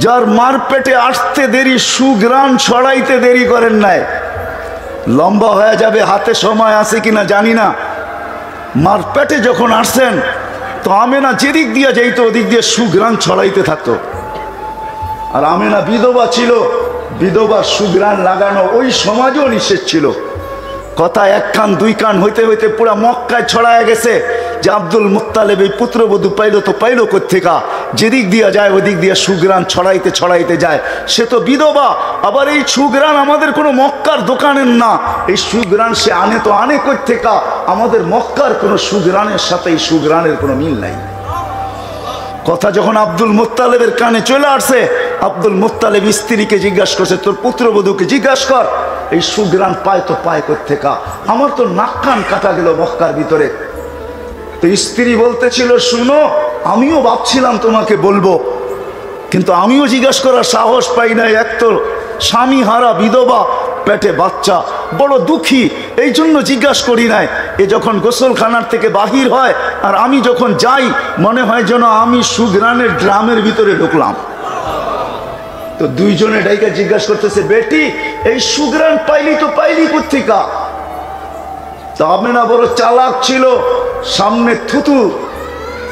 যার মার পেটে আসতে দেরি সুগ্রাণ ছড়াইতে দেরি করেন নাই। লম্বা হয়ে যাবে, হাতে সময় আছে কিনা জানি না। মার পেটে যখন আসছেন তো আমেনা যেদিক দিয়ে যাইতো ওদিক দিয়ে সুগ্রাণ ছড়াইতে থাকতো। আর আমেনা বিধবা ছিল, বিধবার সুগ্রাণ লাগানো ওই সমাজও নিষেধ ছিল। কথা এক কান দুই কান হইতে হইতে পুরা মক্কায় ছড়ায় গেছে যে আব্দুল মুত্তালিব এই পুত্রবধূ পাইলো তো পাইলো কোত্থেকা, যেদিক দিয়া যায় ওদিক দিয়া সুগ্রাণ ছড়াইতে ছড়াইতে যায়। সে তো বিধবা, আবার এই সুগ্রাণ আমাদের কোনো মক্কার দোকানের না, এই সুগ্রাণ সে আনে তো আনে কোত্থেকা। আমাদের মক্কার কোনো সুগ্রাণের সাথে এই সুগ্রাণের কোনো মিল নাই। কথা যখন আব্দুল মুত্তালিবের কানে চলে আসছে, আব্দুল মুত্তালিব স্ত্রীকে জিজ্ঞাসা করছে, তোর পুত্রবধূকে জিজ্ঞাসা কর এই সুগ্রাণ পায় তো পায় কোত্থেকা, আমার তো নাক কান কাটা গেল মক্কার ভিতরে। তো স্ত্রী বলতেছিল, শুনো আমিও ভাবছিলাম তোমাকে বলবো, কিন্তু আমিও জিজ্ঞাসা করার সাহস পাই নাই। এক তো স্বামী হারা বিধবা, পেটে বাচ্চা, বড় দুঃখী, এই জন্য জিজ্ঞাসা করি নাই। এ যখন গোসলখানার থেকে বাহির হয় আর আমি যখন যাই মনে হয় যেন আমি সুগ্রাণের ড্রামের ভিতরে ঢুকলাম। তো দুইজনে ডাইকা জিজ্ঞাসা করতেছে, বেটি এই সুগ্রাণ পাইলি তো পাইলি কোত্থেকা? তো আমেনা বড় চালাক ছিল, সামনে থুতু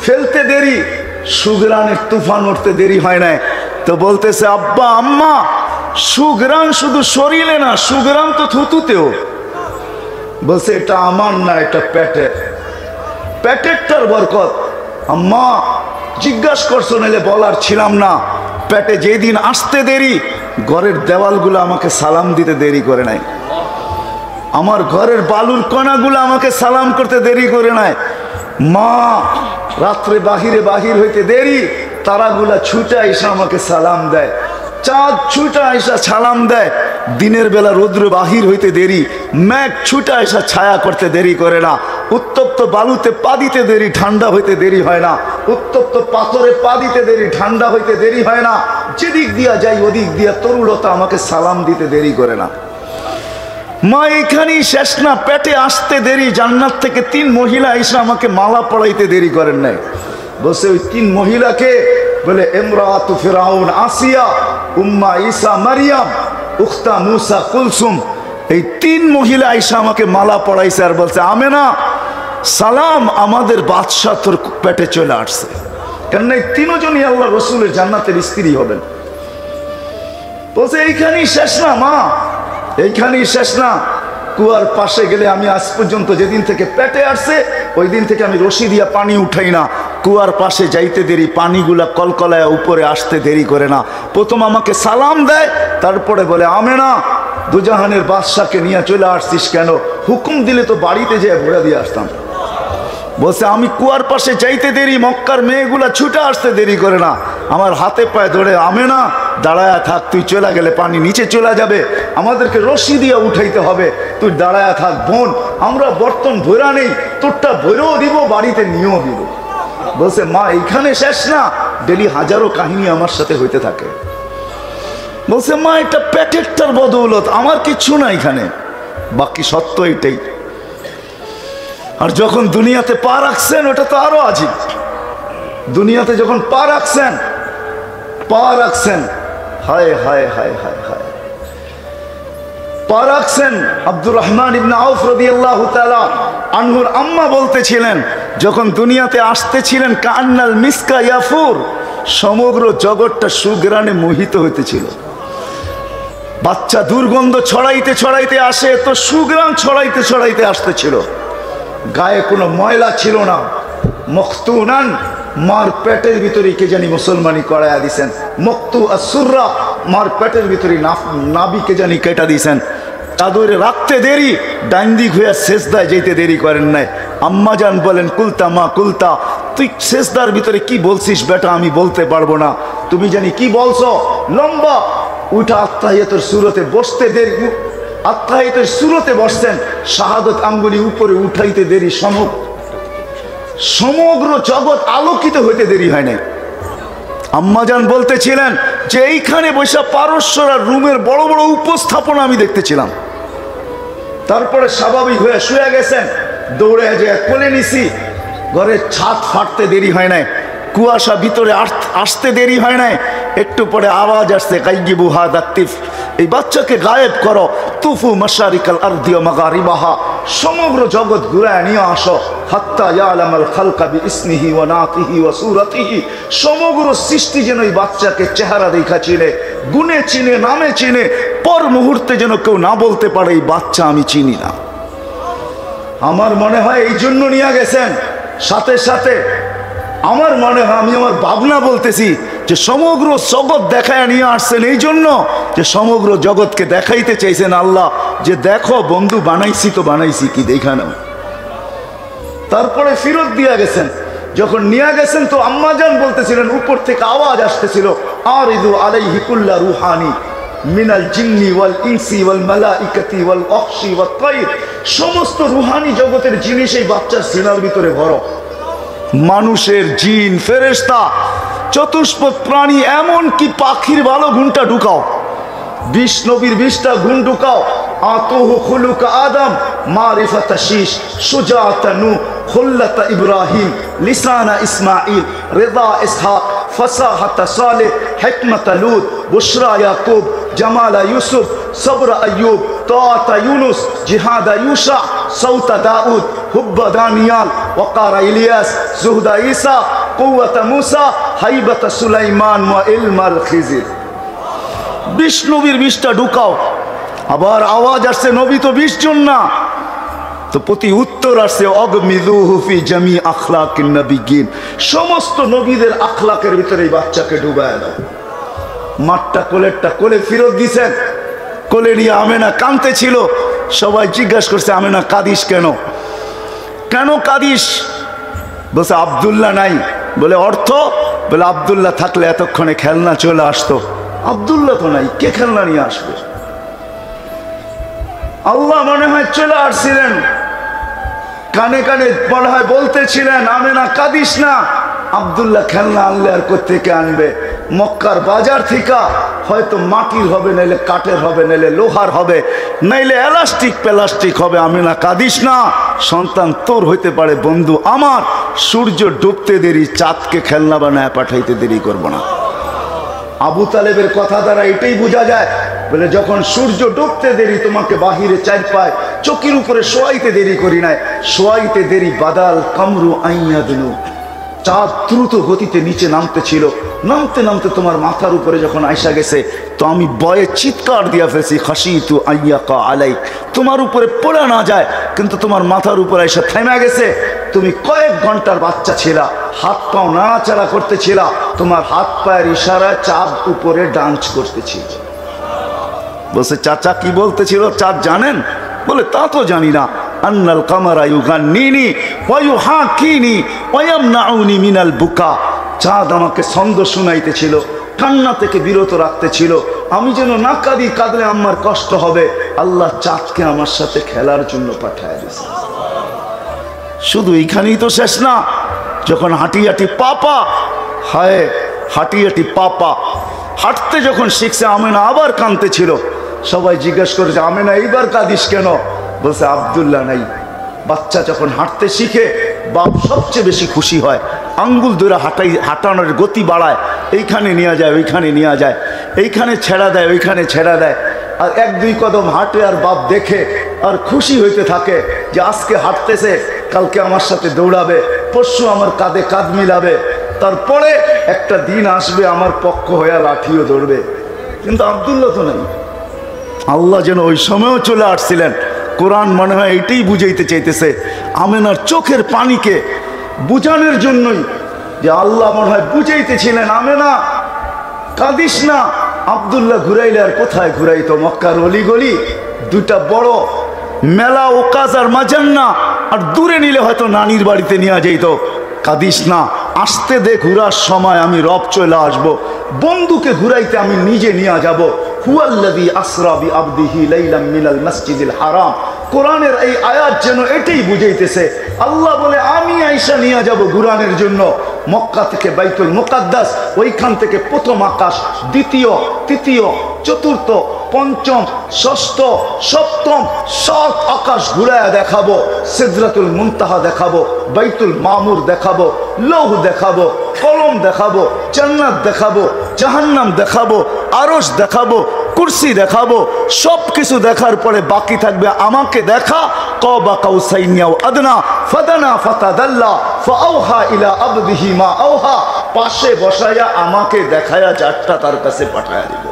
ফেলতে দেরি, সুগ্রাণের তুফান উঠতে দেরি হয় নাই। তো বলতেছে, আব্বা আম্মা সুগ্রাণ শুধু শরীরে না, সুগ্রাণ তো থুতুতেও। বলছে, এটা আমার না, এটা পেটের, পেটেরটার বরকত। আম্মা জিজ্ঞাসা করছো নাহলে বলার ছিলাম না। পেটে যেদিন আসতে দেরি, ঘরের দেওয়ালগুলো আমাকে সালাম দিতে দেরি করে নাই, আমার ঘরের বালুর কণাগুলো আমাকে সালাম করতে দেরি করে নাই। মা রাত্রে বাহির হইতে দেরি, তারাগুলা ছুটে আইসা আমাকে সালাম দেয়, চাঁদ ছুটে আইসা সালাম দেয়। দিনের বেলা রৌদ্র বাহির হইতে দেরি, মেঘ ছুটে আইসা ছায়া করতে দেরি করে না। উত্তপ্ত বালুতে পা দিতে দেরি, ঠান্ডা হইতে দেরি হয় না। উত্তপ্ত পাথরে পা দিতে দেরি, ঠান্ডা হইতে দেরি হয় না। যেদিক দিয়া যাই ওদিক দিয়া তরুলতা আমাকে সালাম দিতে দেরি করে না। মা এখানেই শেষ না, পেটে আসতে দেরি, জান্নাত থেকে 3 মহিলা এসে আমাকে মালা পড়াইতে দেরি করেন নাই। বলছে ওই 3 মহিলাকে বলে ইমরাতু ফিরাউন আসিয়া, উম্মা ঈসা মারিয়াম, উখতা মুসা কুলসুম। এই 3 মহিলা এসে আমাকে মালা পড়াইছে আর বলছে, আমেনা সালাম, আমাদের বাদশাহ তোর পেটে চলে আসছে। কেন এই 3 জনই আল্লাহ রসুলের জান্নাতের স্ত্রী হবেন। বলছে এইখানেই শেষ না মা, এইখানেই শেষ না। কুয়ার পাশে গেলে আমি আজ পর্যন্ত যেদিন থেকে পেটে আসছে ওই দিন থেকে আমি রশি দিয়া পানি উঠাই না। কুয়ার পাশে যাইতে দেরি, পানিগুলা কলকলায় উপরে আসতে দেরি করে না। প্রথম আমাকে সালাম দেয়, তারপরে বলে, আমেনা দুজাহানের বাদশাকে নিয়ে চলে আসছিস কেন? হুকুম দিলে তো বাড়িতে যেয়ে ভরে দিয়ে আসতাম। বলছে আমি কুয়ার পাশে যাইতে দেরি, মক্কার মেয়েগুলা ছুটে আসতে দেরি করে না। আমার হাতে পায়ে ধরে, আমেনা দাঁড়ায়া থাক, তুই চলে গেলে পানি নিচে চলে যাবে, আমাদেরকে রশি দিয়ে উঠাইতে হবে, তুই দাঁড়ায়া থাক বোন, আমরা বর্তন ভরা নেই, তোরটা ভরেও দিব, বাড়িতে নিয়েও দিব। বলছে মা এইখানে শেষ না, ডেলি হাজারো কাহিনী আমার সাথে হইতে থাকে। বলছে মা এটা প্যাকেটটার বদৌলত, আমার কিচ্ছু না এখানে, বাকি সত্য এটাই। আর যখন দুনিয়াতে পা রাখছেন ওটা তো আরো আজীব। দুনিয়াতে যখন পা রাখছেন, হায় হায় হায় হায় হায়, পা রাখছেন। আব্দুর রহমান ইবনে আউফ রাদিয়াল্লাহু তাআলা আনহুর আম্মা বলতেছিলেন, যখন দুনিয়াতে আসতেছিলেন কান্নাল মিসকা ইয়াফুর, সমগ্র জগৎটা সুগ্রাণে মোহিত হইতেছিল। বাচ্চা দুর্গন্ধ ছড়াইতে ছড়াইতে আসে, তো সুগ্রাণ ছড়াইতে ছড়াইতে আসতেছিল। গায়ে কোনো ময়লা ছিল না। মখতুনান, মার পেটের ভিতরে কে জানি মুসলমানি করাইয়া দিছেন। মক্তু আসুররা, মার পেটের ভিতরে নাবি কে জানি কেটা দিছেন। চাদরে রাখতে দেরি, ডাইন দিক হইয়া সেজদায় যেতে দেরি করেন নাই। আম্মা জান বলেন, কুলতা মা কুলতা, তুই সেজদার ভিতরে কি বলছিস বেটা? আমি বলতে পারবো না, তুমি জানি কি বলছো। লম্বা উঠা আত্তাহিয়াতুর সুরতে বসতে দেরি, আত্তাহিয়াতুর সুরতে বসছেন, শাহাদত আঙ্গুলি উপরে উঠাইতে দেরি, সমগ্র জগৎ আলোকিত হইতে দেরি হয় নাই। আম্মাজান বলতেছিলেন যে এইখানে বসে পারস্যরা রুমের বড় বড় উপস্থাপনা আমি দেখতেছিলাম। তারপরে স্বাভাবিক হয়ে শুয়ে গেছেন, দৌড়ে যে কোলে নিছি, ঘরের ছাদ ফাটতে দেরি হয় নাই। কুয়াশা ভিতরে আসতে দেরি হয় নাই, একটু পরে আওয়াজ আসছে গাইগিবু হাদা তিফ, এই বাচ্চাকে গায়েব করো। তুফু মাশারিকাল আরদি ওয়া মাগারিবাহা, সমগ্র জগৎ ঘুরায় নিয়ে আসো। হাত্তা ইয়ালামাল খালকা বিইসমিহি ওয়া নাতিহি ওয়া সূরাতিহি, সমগ্র সৃষ্টি যেন এই বাচ্চাকে চেহারা দেখা চিনে, গুণে চিনে, নামে চিনে, পর মুহূর্তে যেন কেউ না বলতে পারে এই বাচ্চা আমি চিনি না। আমার মনে হয় এই জন্য নিয়ে গেছেন। সাথে সাথে আমার মনে হয়, আমি আমার ভাবনা বলতেছি, যে সমগ্র জগৎ দেখায় নিয়ে আসছেন এই জন্য যে সমগ্র জগৎকে দেখাইতে চাইছেন আল্লাহ যে দেখো বন্ধু, বানাইছি তো বানাইছি, কি দেখা নাও। তারপরে ফিরত দিয়ে গেছেন। যখন নিয়ে গেছেন তো আম্মাজান বলতেছিলেন, উপর থেকে আওয়াজ আসতেছিল, আরিদু আলাইহি কুল্লা রুহানি মিনাল জিন্নি ওয়াল ইনসি ওয়াল মালাইকাতি ওয়াল ওয়াহশি ওয়াত তাইর, সমস্ত রুহানি জগতের জিনিস এই বাচ্চার সিনার ভিতরে ভরো। মানুষের, জিন, ফেরেশতা, চতুষ্পদ প্রাণী, এমন কি পাখির ভালো গুণটা ঢুকাও, 20 নবীর 20টা গুণ ঢুকাও। আতুহু খুলুকা আদম মারিফাতা শীশ সুজাআতা নূহ খুল্লাতা ইব্রাহিম লিসানা ইসমাঈল রিদা ইসহাক ফাসাহাতা সালেহ হিকমাতা লূত বুশরা ইয়াকুব জামালা ইউসুফ সবরা আইয়ুব তাআতা ইউনুস জিহাদা ইউশা সাউতা দাউদ হুব্বা দানিয়াল ওয়াকারা ইলিয়াস জুহদা ঈসা কুওয়াতা মুসা হাইবাতা সুলাইমান ওয়া ইলমাল খিজির। 20 নবীর 20টা ঢুকাও। আবার আওয়াজ আসছে, নবী তো 20 জন না, তো প্রতি উত্তর আসছে অগমিদুহু ফি জামি আখলাকিন নবিয়্যিন, সমস্ত নবীদের আখলাকের ভিতরে এই বাচ্চাকে ডুবায় দাও। মাঠটা কোলেরটা কোলে ফিরত দিছেন। কোলে নিয়ে আমেনা কাঁদতে ছিল। সবাই জিজ্ঞাসা করছে, আমেনা কাঁদিস কেন? কেন কাঁদিস? বলছে আব্দুল্লাহ নাই। বলে অর্থ? বলে আব্দুল্লাহ থাকলে এতক্ষণে খেলনা চলে আসতো, আব্দুল্লাহ তো নাই, কে খেলনা নিয়ে আসবে? আল্লাহ মনে হয় চলে আসছিলেন, কানে কানে মনে হয় বলতেছিলেন, আমেনা কাঁদিস না, আব্দুল্লাহ খেলনা আনলে আর কোত্থেকে আনবে? মক্কার বাজার থেকে হয়তো মাটির হবে, নাইলে কাঠের হবে, নাইলে লোহার হবে, নাইলে এলাস্টিক প্লাস্টিক হবে। আমেনা কাঁদিস না, সন্তান তোর হইতে পারে, বন্ধু আমার। সূর্য ডুবতে দেরি, চাঁদকে খেলনা বানায় পাঠাইতে দেরি করবো না। আবু তালেবের কথা দ্বারা এটাই বোঝা যায়। বলে যখন সূর্য ডুবতে দেরি, তোমাকে বাহিরে চার পায় চকির উপরে শোয়াইতে দেরি করি নাই, শোয়াইতে দেরি বাদাল কামরু আইয়াদনু, চাঁদ দ্রুত গতিতে নিচে নামতে ছিল, নামতে নামতে তোমার মাথার উপরে যখন আইসা গেছে, তো আমি ভয়ে চিৎকার দিয়া ফেলছি, খাসিতু আইয়াকা আলাই, তোমার উপরে পড়ে না যায়, কিন্তু তোমার মাথার উপরে আইসা থেমে গেছে। তুমি কয়েক ঘন্টার বাচ্চা ছিলা, হাত পাও নাড়াচাড়া করতেছিলা, তোমার হাত পায়ের ইশারায় চাঁদ উপরে ডান্স করতেছিল। বলছে চাচা কি বলতেছিল চাঁদ জানেন? বলে তা তো জানি না। আন্নাল কামারা ইউগান্নিনি ওয়া ইউহাকিনি ওয়া ইয়ামনাউনি মিনাল বুকা, চাঁদ আমাকে ছন্দ শুনাইতেছিল, কান্না থেকে বিরত রাখতেছিল, আমি যেন না কাঁদি, কাঁদলে আমার কষ্ট হবে। আল্লাহ চাঁদকে আমার সাথে খেলার জন্য পাঠায় দিয়েছে। শুধু এইখানেই তো শেষ না, যখন হাঁটি হাঁটি পাপা, হায় হাঁটি হাঁটি পাপা, হাঁটতে যখন শিখছে, আমেনা আবার কাঁদতে ছিল। সবাই জিজ্ঞাসা করেছে, আমেনা এইবার কাঁদিস কেন? বলছে আব্দুল্লাহ নাই। বাচ্চা যখন হাঁটতে শিখে, বাপ সবচেয়ে বেশি খুশি হয়, আঙ্গুল ধরে হাঁটানোর গতি বাড়ায়, এইখানে নিয়ে যায়, ওইখানে নিয়ে যায়, এইখানে ছেড়া দেয়, ওইখানে ছেড়া দেয়, আর 1-2 কদম হাঁটে, আর বাপ দেখে আর খুশি হইতে থাকে যে আজকে হাঁটতেছে, কালকে আমার সাথে দৌড়াবে, পরশু আমার কাঁধে কাঁধ মিলাবে, তারপরে একটা দিন আসবে আমার পক্ষ হয়ে লাঠিও ধরবে। কিন্তু আব্দুল্লাহ তো নেই। আল্লাহ যেন ওই সময়ও চলে আসছিলেন। কোরআন মনে হয় এইটাই বুঝাইতে চাইতেছে, আমেনার চোখের পানিকে বুঝানোর জন্যই, যে আল্লাহ মনে হয় বুঝাইতেছিলেন, আমেনা কাঁদিস না। আব্দুল্লাহ ঘুরাইলে আর কোথায় ঘুরাইতো? মক্কার অলিগলি, 2টা বড় মেলা, ওকাজ আর মাজান্না, আর দূরে নিলে হয়তো নানির বাড়িতে নিয়ে যাইতো। কাঁদিস না, আসতে দে, ঘুরার সময় আমি রব চলে আসবো, বন্ধুকে ঘুরাইতে আমি নিজে নিয়ে যাব। হুয়াল্লাযী আসরা বিআবদিহি লাইলাম মিনাল মসজিদিল হারাম, কোরআনের এই আয়াত যেন এটাই বুঝাইতেছে। আল্লাহ বলে আমি আয়েশা নিয়ে যাব ঘুরানোর জন্য, মক্কা থেকে বাইতুল মুকাদ্দাস, ওইখান থেকে প্রথম আকাশ, দ্বিতীয়, তৃতীয়, চতুর্থ, পঞ্চম, ষষ্ঠ, সপ্তম 7 আকাশ ঘুরায়া দেখাবো, সিদরাতুল মুনতাহা দেখাবো, বাইতুল মামুর দেখাবো, লৌহ দেখাবো, কলম দেখাবো, জান্নাত দেখাবো, জাহান্নাম দেখাবো, আরশ দেখাবো, কুরসি দেখাবো। সব কিছু দেখার পরে বাকি থাকবে আমাকে দেখা। কাবা কাউসাইনি আও আদনা ফাদানা ফাতাদাল্লা ফাআওহা ইলা আবদিহি মা আওহা। পাশে বসায়া আমাকে দেখায়া 4টা তার কাছে পাঠায়া দিব।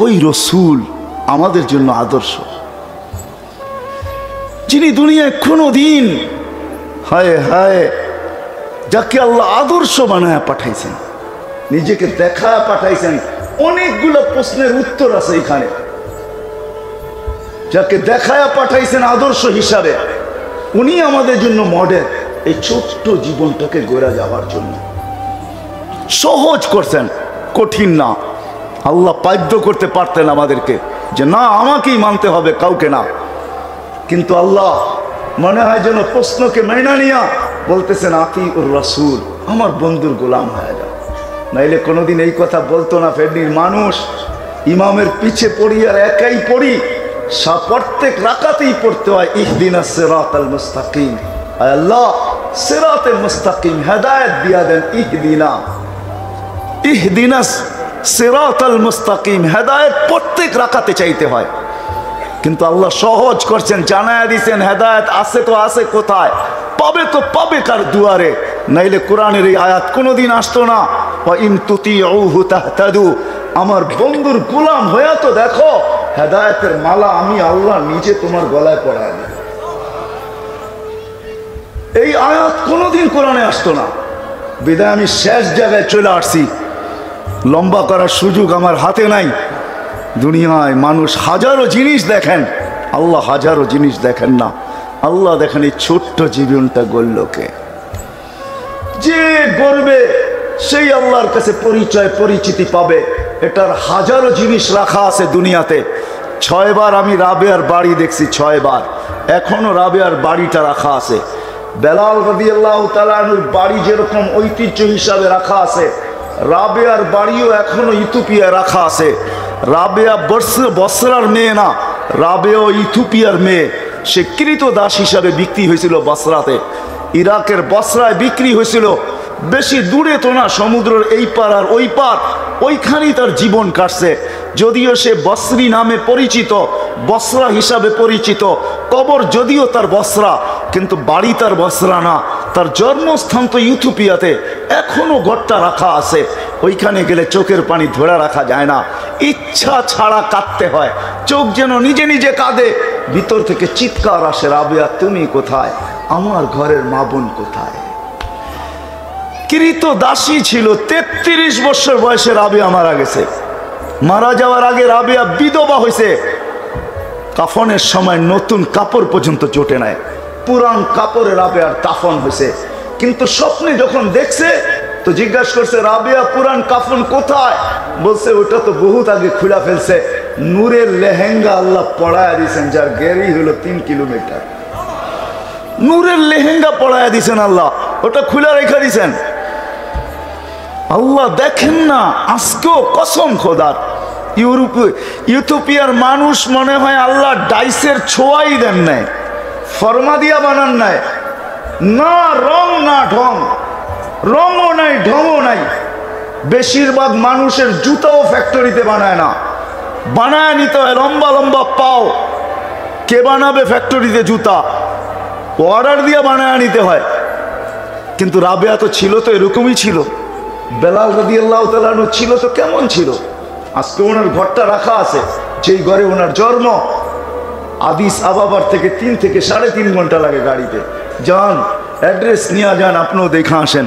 ওই রসূল আমাদের জন্য আদর্শ, যিনি দুনিয়ায় কোনোদিন হায় হায় যাকে আল্লাহ আদর্শ বানায়া পাঠাইছেন, নিজেকে দেখা পাঠাইছেন। অনেকগুলো প্রশ্নের উত্তর আছে এখানে। যাকে দেখায়া পাঠাইছেন আদর্শ হিসাবে, উনি আমাদের জন্য মডেল। এই ছোট্ট জীবনটাকে গড়ে যাওয়ার জন্য সহজ করছেন, কঠিন না। আল্লাহ বাধ্য করতে পারতেন আমাদেরকে যে না আমাকেই মানতে হবে, কাউকে না। কিন্তু আল্লাহ মনে হয় যেন প্রশ্নকে মেনে নিয়া বলতেছেন আতিউর রাসূল, আমার বন্ধুর গোলাম হয়ে যাও। নাইলে কোনোদিন এই কথা বলতো না। ফেরনির মানুষ ইমামের পিছে পড়ি আর একাই পড়ি, প্রত্যেক রাকাতেই পড়তে হয় ইহদিনাস সিরাতাল মুস্তাকিম। আয় আল্লাহ সিরাতে মুস্তাকিম হেদায়েত দিয়া দেন। ইহদিনাস সিরাতাল মুস্তাকিম হেদায়েত প্রত্যেক রাকাতে চাইতে হয়। কিন্তু আল্লাহ সহজ করছেন, জানায়া দিয়েছেন হেদায়েত আছে তো আছে কোথায়, পাবে তো পাবে কার দুয়ারে। নাইলে কোরআনের এই আয়াত কোনোদিন আসতো না। ওয়া ইন তুতিউহু তাহতাদু, আমার বন্ধুর গোলাম হয়ে তো দেখো, হেদায়েতের মালা আমি আল্লাহ নিজে তোমার গলায় পরায় দেব। এই আয়াত কোনোদিন কোরআনে আসতো না। বিদায় আমি শেষ জায়গায় চলে আসছি। লম্বা করার সুযোগ আমার হাতে নাই। দুনিয়ায় মানুষ হাজারো জিনিস দেখেন, আল্লাহ হাজারো জিনিস দেখেন না। আল্লাহ দেখেন এই ছোট্ট জীবনটা গড়লকে। যে গড়বে সেই আল্লাহর কাছে পরিচয় পরিচিতি পাবে। এটার হাজারো জিনিস রাখা আছে দুনিয়াতে। 6 বার আমি রাবেয়ার বাড়ি দেখছি, 6 বার। এখনো রাবেয়ার বাড়িটা রাখা আছে। বেলাল রাদিয়াল্লাহু তাআলা আনহুর বাড়ি যেরকম ঐতিহ্য হিসাবে রাখা আছে, রাবেয়ার বাড়িও এখনো ইথিওপিয়ায় রাখা আছে। রাবেয়া বসরার মেয়ে না, রাবেয়া ইথিওপিয়ার মেয়ে। সে কৃতদাস হিসাবে বিক্রি হয়েছিল বসরাতে, ইরাকের বসরায় বিক্রি হয়েছিল। বেশি দূরে তো না, সমুদ্রের এই পার আর ওই পার, ওইখানেই তার জীবন কাটছে। যদিও সে বসরি নামে পরিচিত, বসরা হিসাবে পরিচিত, কবর যদিও তার বসরা, কিন্তু বাড়ি তার বসরা না। তার জন্মস্থান তো ইথিওপিয়াতে। এখনো ঘরটা রাখা আছে। ওইখানে গেলে চোখের পানি ধরে রাখা যায় না, ইচ্ছা ছাড়া কাঁদতে হয়। চোখ যেন নিজে নিজে কাঁদে, ভিতর থেকে চিৎকার আসে, রাবেয়া তুমি কোথায়, আমার ঘরের মা বোন কোথায়। কৃতদাসী ছিল। 33 বছর বয়সে রাবেয়া মারা গেছে। মারা যাওয়ার আগে রাবেয়া বিধবা হয়েছে। কাফনের সময় নতুন কাপড় পর্যন্ত জোটে নাই, পুরান কাপড়ে রাবেয়ার দাফন হয়েছে। কিন্তু স্বপ্নে যখন দেখছে তো জিজ্ঞাসা করছে, রাবেয়া পুরান কাফন কোথায়? বলছে ওটা তো বহুত আগে খুলে ফেলছে। নূরের লেহেঙ্গা আল্লাহ পড়ায়া দিয়েছেন, যার গেরি হলো 3 কিলোমিটার। নূরের লেহেঙ্গা পড়ায়া দিয়েছেন আল্লাহ, ওটা খুলে রেখে দিয়েছেন। আল্লাহ দেখেন না, আজকেও কসম খোদার, ইথিওপিয়ার মানুষ মনে হয় আল্লাহ ডাইসের ছোঁয়াই দেন নাই, ফরমা দিয়া বানান নাই। না রং না ঢং, রঙও নাই ঢংও নাই। বেশিরভাগ মানুষের জুতাও ফ্যাক্টরিতে বানায় না, বানায় নিতে হয় লম্বা লম্বা পাও। কে বানাবে ফ্যাক্টরিতে জুতা? অর্ডার দিয়ে বানায় নিতে হয়। কিন্তু রাবেয়া তো ছিল, তো এরকমই ছিল। বেলাল রাদিয়াল্লাহু তাআলা আনহু ছিল তো কেমন ছিল? আজকে ওনার ঘরটা রাখা আছে, যেই ঘরে ওনার জন্ম। আদিস আবাবার থেকে 3 থেকে 3.5 ঘন্টা লাগে গাড়িতে। যান, অ্যাড্রেস নিয়ে যান, আপনিও দেখা আসেন।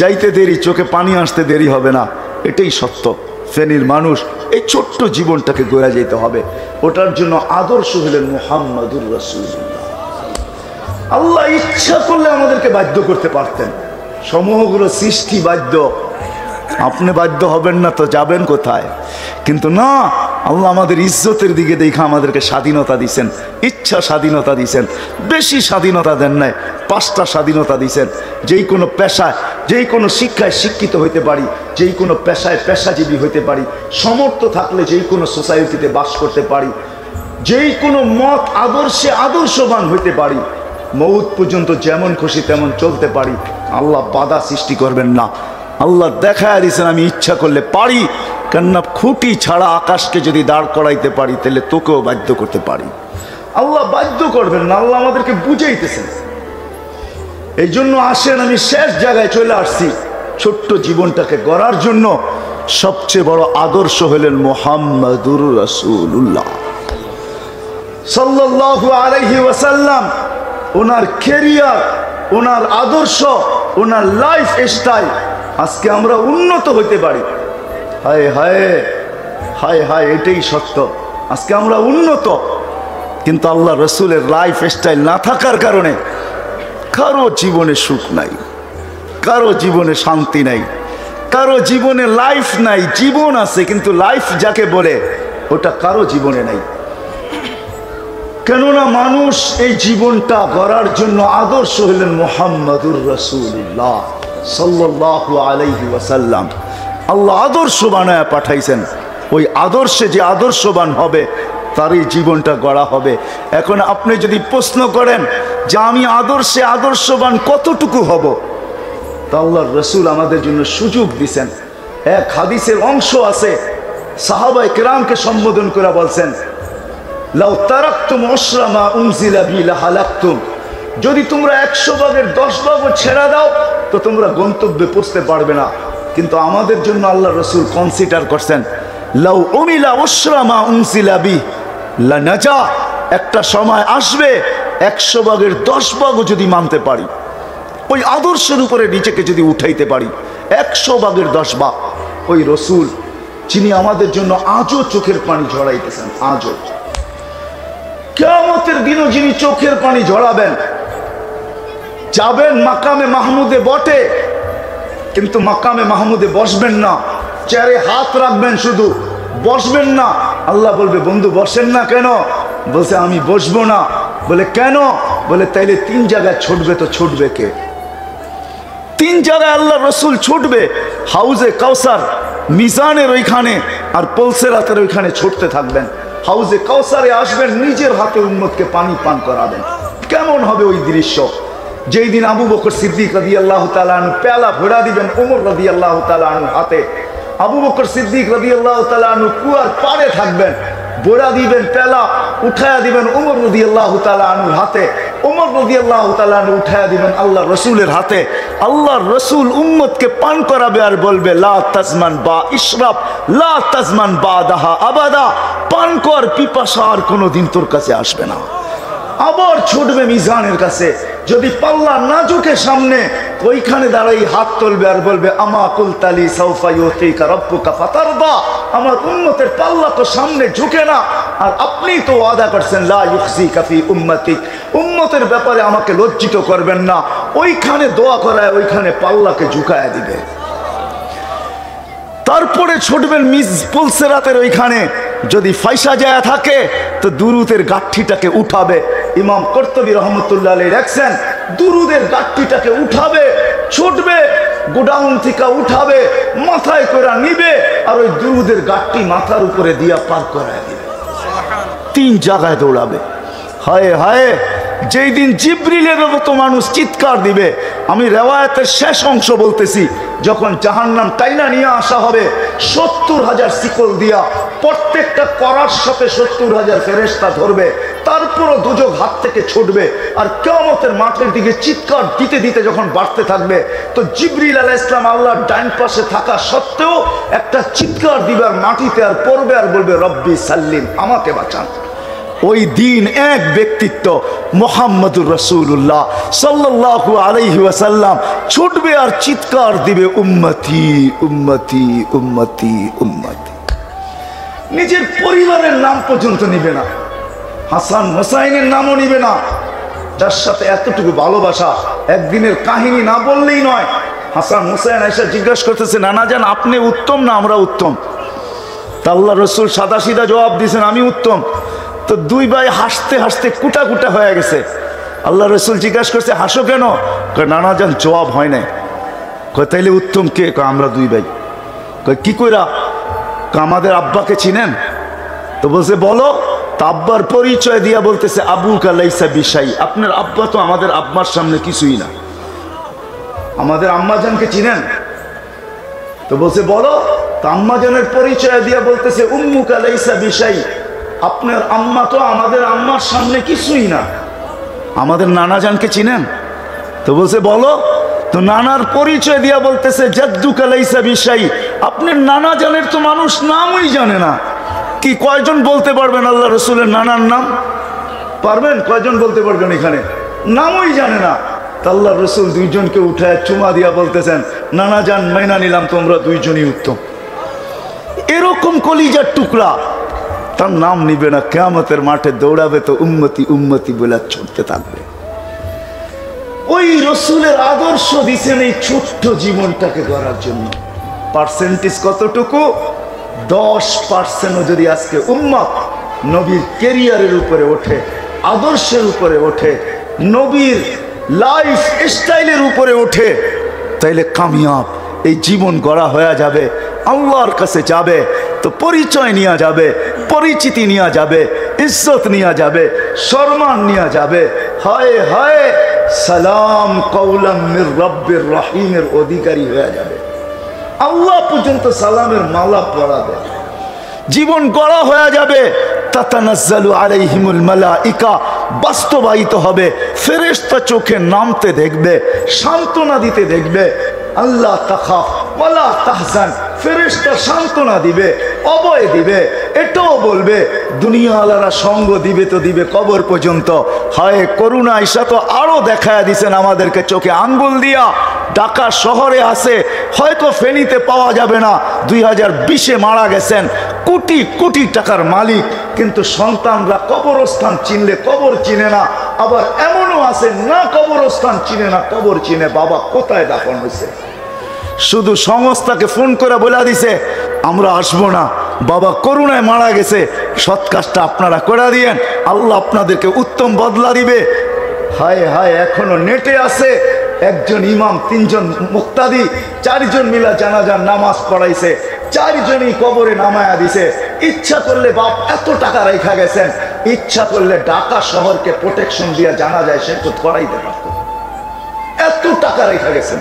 যাইতে দেরি, চোখে পানি আসতে দেরি হবে না। এটাই সত্য। ফেনীর মানুষ এই ছোট্ট জীবনটাকে গড়ে যেতে হবে। ওটার জন্য আদর্শ হলেন মুহাম্মাদুর রাসূলুল্লাহ। আল্লাহ ইচ্ছা করলে আমাদেরকে বাধ্য করতে পারতেন। সমগ্র সৃষ্টি বাধ্য, আপনি বাধ্য হবেন না তো যাবেন কোথায়? কিন্তু না, আল্লাহ আমাদের ইজ্জতের দিকে দেখা আমাদেরকে স্বাধীনতা দিছেন, ইচ্ছা স্বাধীনতা দিছেন, বেশি স্বাধীনতা দেন নাই, 5টা স্বাধীনতা দিছেন। যেই কোনো পেশায়, যেই কোনো শিক্ষায় শিক্ষিত হইতে পারি, যেই কোনো পেশায় পেশাজীবী হইতে পারি, সমর্থ থাকলে যেই কোনো সোসাইটিতে বাস করতে পারি, যেই কোনো মত আদর্শে আদর্শবান হইতে পারি, মৌত পর্যন্ত যেমন খুশি তেমন চলতে পারি। আল্লাহ বাধা সৃষ্টি করবেন না। আল্লাহ দেখায় দিয়েছেন আমি ইচ্ছা করলে পারি, কেননা খুঁটি ছাড়া আকাশকে যদি দাঁড় করাইতে পারি তাহলে তোকেও বাধ্য করতে পারি। আল্লাহ বাধ্য করবেন না, আল্লাহ আমাদেরকে বুঝাইতেছেন। এই জন্য আসেন, আমি শেষ জায়গায় চলে আসছি। ছোট্ট জীবনটাকে গড়ার জন্য সবচেয়ে বড় আদর্শ হলেন মুহাম্মাদুর রাসূলুল্লাহ সাল্লাল্লাহু আলাইহি ওয়াসাল্লাম। ওনার ক্যারিয়ার, ওনার আদর্শ, ওনার লাইফ স্টাইল আজকে আমরা উন্নত হইতে পারি। হায় হায় হায় হায়, এটাই সত্য। আজকে আমরা উন্নত, কিন্তু আল্লাহ রসুলের লাইফ স্টাইল না থাকার কারণে কারো জীবনে সুখ নাই, কারো জীবনে শান্তি নাই, কারো জীবনে লাইফ নাই। জীবন আছে কিন্তু লাইফ যাকে বলে ওটা কারো জীবনে নাই। কেননা মানুষ এই জীবনটা গড়ার জন্য আদর্শ হলেন মুহাম্মাদুর রাসূলুল্লাহ সাল্লাল্লাহু আলাইহি ওয়াসাল্লাম। আল্লাহ আদর্শ বানায় পাঠাইছেন। ওই আদর্শে যে আদর্শবান হবে তারই জীবনটা গড়া হবে। এখন আপনি যদি প্রশ্ন করেন যে আমি আদর্শে আদর্শবান কতটুকু হব, তা আল্লাহর রাসূল আমাদের জন্য সুযোগ দিছেন। এক হাদিসের অংশ আছে, সাহাবায়ে কেরামকে সম্বোধন করে বলছেন, লাউ তারাকতুম উশরা মা উনজিলা বি লাহালাকতুম, যদি তোমরা 100 ভাগের 10 ভাগও ছেড়ে দাও তো তোমরা গন্তব্যে পৌঁছতে পারবে না। কিন্তু আমাদের জন্য আল্লাহ রসুল কনসিডার করছেন, লাউ উমিলা উশরা মা উনজিলা বি লানাজা, একটা সময় আসবে 100 ভাগের 10 ভাগও যদি মানতে পারি, ওই আদর্শের উপরে নিজেকে যদি উঠাইতে পারি, 100 ভাগের 10 ভাগ, ওই রসুল যিনি আমাদের জন্য আজও চোখের পানি ঝরাইতেছেন, আজও কিয়ামতের দিনও যিনি চোখের পানি ঝরাবেন। যাবেন মাকামে মাহমুদে বটে, কিন্তু মাকামে মাহমুদে বসবেন না, চেয়ারে হাত রাখবেন, শুধু বসবেন না। আল্লাহ বলবে, বন্ধু বসেন না কেন? বলছে আমি বসবো না। বলে কেন? বলে তাইলে 3 জায়গায় ছুটবে, তো ছুটবে কে? 3 জায়গায় আল্লাহ রসুল ছুটবে, হাউজে কাউসার, মিজানের ওইখানে, আর পুলসিরাতের ওইখানে ছুটতে থাকবেন। হাউজে কাউসারে আসবেন, নিজের হাতে উম্মতকে পানি পান করাবেন। কেমন হবে ওই দৃশ্য? যেই দিন আবু বকর সিদ্দিক রাদিয়াল্লাহু তাআলা আনহু পেয়ালা ভরা দিবেন ওমর রাদিয়াল্লাহু তাআলা আনহুর হাতে, আবু বকর সিদ্দিক রাদিয়াল্লাহু তাআলা আনহু কুয়ার পাড়ে থাকবেন, ভরা দিবেন পেয়ালা, উঠায়া দিবেন ওমর রাদিয়াল্লাহু তাআলা আনহুর হাতে, ওমর রাদিয়াল্লাহু তাআলা আনহু উঠায়া দিবেন আল্লাহ রসুলের হাতে। আল্লাহর রসুল উম্মতকে পান করাবে আর বলবে, লা তাজমান বা ইশরাব লা তাজমান বাদাহা আবাদা, পান কর, পিপাসা আর কোনোদিন তোর কাছে আসবে না। আবার ছুটবে মিজানের কাছে, যদি পাল্লা না ঝুঁকে সামনে, ওইখানে দাঁড়াই হাত তুলবে আর বলবে, আমা কুলতালি সাউফা ইউতিকা রাব্বুকা ফাতারদা, আমার উম্মতের পাল্লা তো সামনে ঝুঁকে না, আর আপনি তো ওয়াদা করছেন লা ইউখজিকা ফি উম্মতি, উম্মতের ব্যাপারে আমাকে লজ্জিত করবেন না। ওইখানে দোয়া করায়, ওইখানে পাল্লাকে ঝুঁকায় দিবে। তারপরে ছুটবেন পুলসিরাতের ওইখানে, যদি ফাইসা যায় থাকে তো দুরুদের গাঠটিটাকে উঠাবে। ইমাম কর্তুবী রহমতুল্লাহ আলাইহি রাখছেন, দুরুদের গাঠটিটাকে উঠাবে, ছুটবে, গোডাউন থেকে উঠাবে, মাথায় করে নিবে, আর ওই দুরুদের গাঠটি মাথার উপরে দিয়া পার করায় দিবে। 3 জায়গায় দৌড়াবে। হায় হায়, যেই দিন জিবরিলের মতো মানুষ চিৎকার দিবে। আমি রেওয়ায়াতের শেষ অংশ বলতেছি, যখন জাহান্নাম টাইনা নিয়ে আসা হবে 70,000 শিকল দিয়া, প্রত্যেকটা করার সাথে 70,000 ফেরেশতা ধরবে, তারপরও দুজক হাত থেকে ছুটবে, আর কিয়ামতের মাঠের দিকে চিৎকার দিতে দিতে যখন বাড়তে থাকবে, তো জিবরিল আলাইহিস সালাম আল্লাহর ডান পাশে থাকা সত্ত্বেও একটা চিৎকার দিবার মাটিতে আর পড়বে, আর বলবে, রব্বি সাল্লিম, আমাকে বাঁচান। ওই দিন এক ব্যক্তিত্ব মুহাম্মাদুর রাসূলুল্লাহ সাল্লাল্লাহু আলাইহি ওয়াসাল্লাম ছুটবে আর চিৎকার দিবে, উম্মতি উম্মতি উম্মতি উম্মতি। নিজের পরিবারের নাম পর্যন্ত নিবে না, হাসান হোসাইনের নামও নিবে না, যার সাথে এতটুকু ভালোবাসা। একদিনের কাহিনী না বললেই নয়। হাসান হোসাইন এসে জিজ্ঞাসা করতেছে, নানা জান আপনি উত্তম না আমরা উত্তম? তা আল্লাহ রসুল সাদা সিধা জবাব দিয়েছেন আমি উত্তম। তো দুই ভাই হাসতে হাসতে কুটা কুটা হয়ে গেছে। আল্লাহ রসুল জিজ্ঞাসা করছে হাসো কেন? নানা যান জবাব হয় নাই। তাইলে উত্তম কে? আমরা দুই ভাই। কি কইরা? আমাদের আব্বাকে চিনেন? তো বলছে বলো। তা আব্বার পরিচয় দিয়া বলতেছে আবু কালাইসা বিশাই, আপনার আব্বা তো আমাদের আব্বার সামনে কিছুই না। আমাদের আম্মাজানকে চিনেন? তো বলছে বলো। তা আম্মাজানের পরিচয় দিয়া বলতেছে উম্মু কালাইসা বিশাই, আপনার আম্মা তো আমাদের আম্মার সামনে কিছুই না। আমাদের নানাজানকে চিনেন? তো বলছে বলো। তো নানার পরিচয় দিয়া বলতেছে জাদ্দু কালাইসা বিশাই, আপনার নানাজানের তো মানুষ নামই জানে না। কি কয়জন বলতে পারবেন আল্লাহ রসুলের নানার নাম? পারবেন? কয়জন বলতে পারবেন এখানে? নামই জানে না। আল্লাহ রসুল দুইজনকে উঠায় চুমা দিয়া বলতেছেন নানা জান মাইনা নিলাম, তোমরা দুইজনই উত্তম। এরকম কলিজার টুকরা তার নাম নিবে না, কিয়ামতের মাঠে দৌড়াবে তো উম্মতি উম্মতি বলে ছুটতে থাকবে। ওই রসুলের আদর্শ দিছেন এই ছোট্ট জীবনটাকে গড়ার জন্য। পার্সেন্টেজ কতটুকু? 10% যদি আজকে উম্মত নবীর ক্যারিয়ারের উপরে ওঠে, আদর্শের উপরে ওঠে, নবীর লাইফ স্টাইলের উপরে ওঠে, তাইলে কামিয়াব। এই জীবন গড়া হয়ে যাবে, আল্লাহর কাছে যাবে তো পরিচয় নিয়ে যাবে, পরিচিতি নিয়ে যাবে, ইজ্জত নিয়ে যাবে, সম্মান নিয়ে যাবে। হায় হায় সালাম কওলাম মির রব্বির রহিমের অধিকারী হয়ে যাবে। আল্লাহ পর্যন্ত সালামের মালা পরাবে, জীবন গড়া হয়ে যাবে। তাতানাজ্জালু আলাইহিমুল মালাইকা, বাস্তবায়িত হবে। ফেরেশতা চোখে নামতে দেখবে, সান্ত্বনা দিতে দেখবে। আল্লাহ তাখাফ ওয়ালা তাহজান, ফেরেশতা সান্ত্বনা দিবে, অভয় দিবে। এটাও বলবে দুনিয়াওয়ালারা সঙ্গ দিবে তো দিবে কবর পর্যন্ত। হায় করুণা ঈশা তো আরো দেখায় দিছেন আমাদেরকে চোখে আঙ্গুল দিয়া। ঢাকা শহরে আছে, হয়তো ফেনীতে পাওয়া যাবে না, 2020-এ মারা গেছেন, কোটি কোটি টাকার মালিক, কিন্তু সন্তানরা কবরস্থান চিনলে কবর চিনে না। আবার এমনও আছে না কবরস্থান চিনে না, কবর চিনে বাবা কোথায় দাফন হয়েছে। শুধু সংস্থাকে ফোন করে বলে দিছে আমরা আসবো না, বাবা করুণায় মারা গেছে, সৎ কাজটা আপনারা করে দিয়েন, আল্লাহ আপনাদেরকে উত্তম বদলা দিবে। হায় হায় এখনো নেটে আছে একজন ইমাম, 3 জন মুক্তাদি, 4 জন মিলা জানাজার নামাজ পড়াইছে, 4 জনই কবরে নামায়া দিছে। ইচ্ছা করলে বাপ এত টাকা রেখা গেছেন, ইচ্ছা করলে ঢাকা শহরকে প্রোটেকশন দিয়ে জানাজায় সে তো করাইতে পারত, এত টাকা রেখা গেছেন।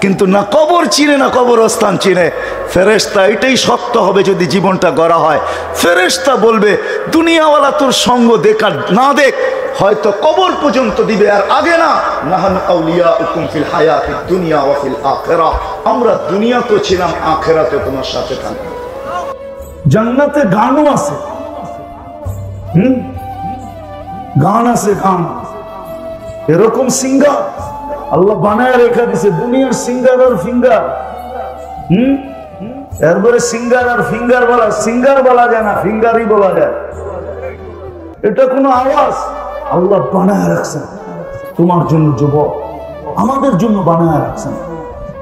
কিন্তু না কবর চিনে না কবরস্থান চিনে। ফেরেশতা এটাই সত্য হবে যদি জীবনটা গড়া হয়। ফেরেশতা বলবে দুনিয়াওয়ালা তোর সঙ্গ দেখা না দেখ, হয়তো কবর পর্যন্ত দিবে, আর আগে না। নাহানু আউলিয়াউকুম ফিল হায়াতিদ দুনিয়া ওয়া ফিল আখিরাহ, আমরা দুনিয়াতেও ছিলাম, আখিরাতে তোমার সাথে থাকব। জান্নাতে গানও আছে, গান আছে, গান। এরকম সিঙ্গার আল্লাহ বানায় রেখা দিছে, দুনিয়ার সিঙ্গার আর ফিঙ্গার। এরপরে সিঙ্গার আর ফিঙ্গার বলা, সিঙ্গার বলা যায় না, ফিঙ্গারই বলা যায়। এটা কোনো আওয়াজ আল্লাহ বানায় রাখছেন তোমার জন্য, যুবক আমাদের জন্য বানায় রাখছেন।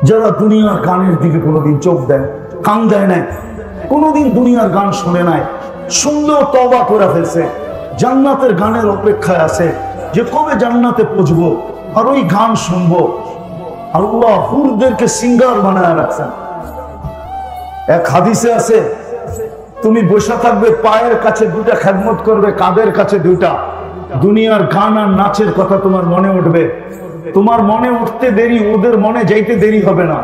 যারা দুনিয়ার গানের দিকে কোনোদিন চোখ দেয়, কান দেয় নাই, কোনোদিন দুনিয়ার গান শুনে নাই, সুন্দর তওবা করে ফেলছে, জান্নাতের গানের অপেক্ষায় আছে যে কবে জান্নাতে পৌঁছবো আর ওই গান শুনবো। আল্লাহ হুরদেরকে সিঙ্গার বানায় রাখছেন। এক হাদিসে আছে তুমি বসে থাকবে, পায়ের কাছে 2টা খেদমত করবে, কাঁধের কাছে 2টা। দুনিয়ার গান আর নাচের কথা তোমার মনে উঠবে, তোমার মনে উঠতে দেরি, ওদের মনে যাইতে দেরি হবে না।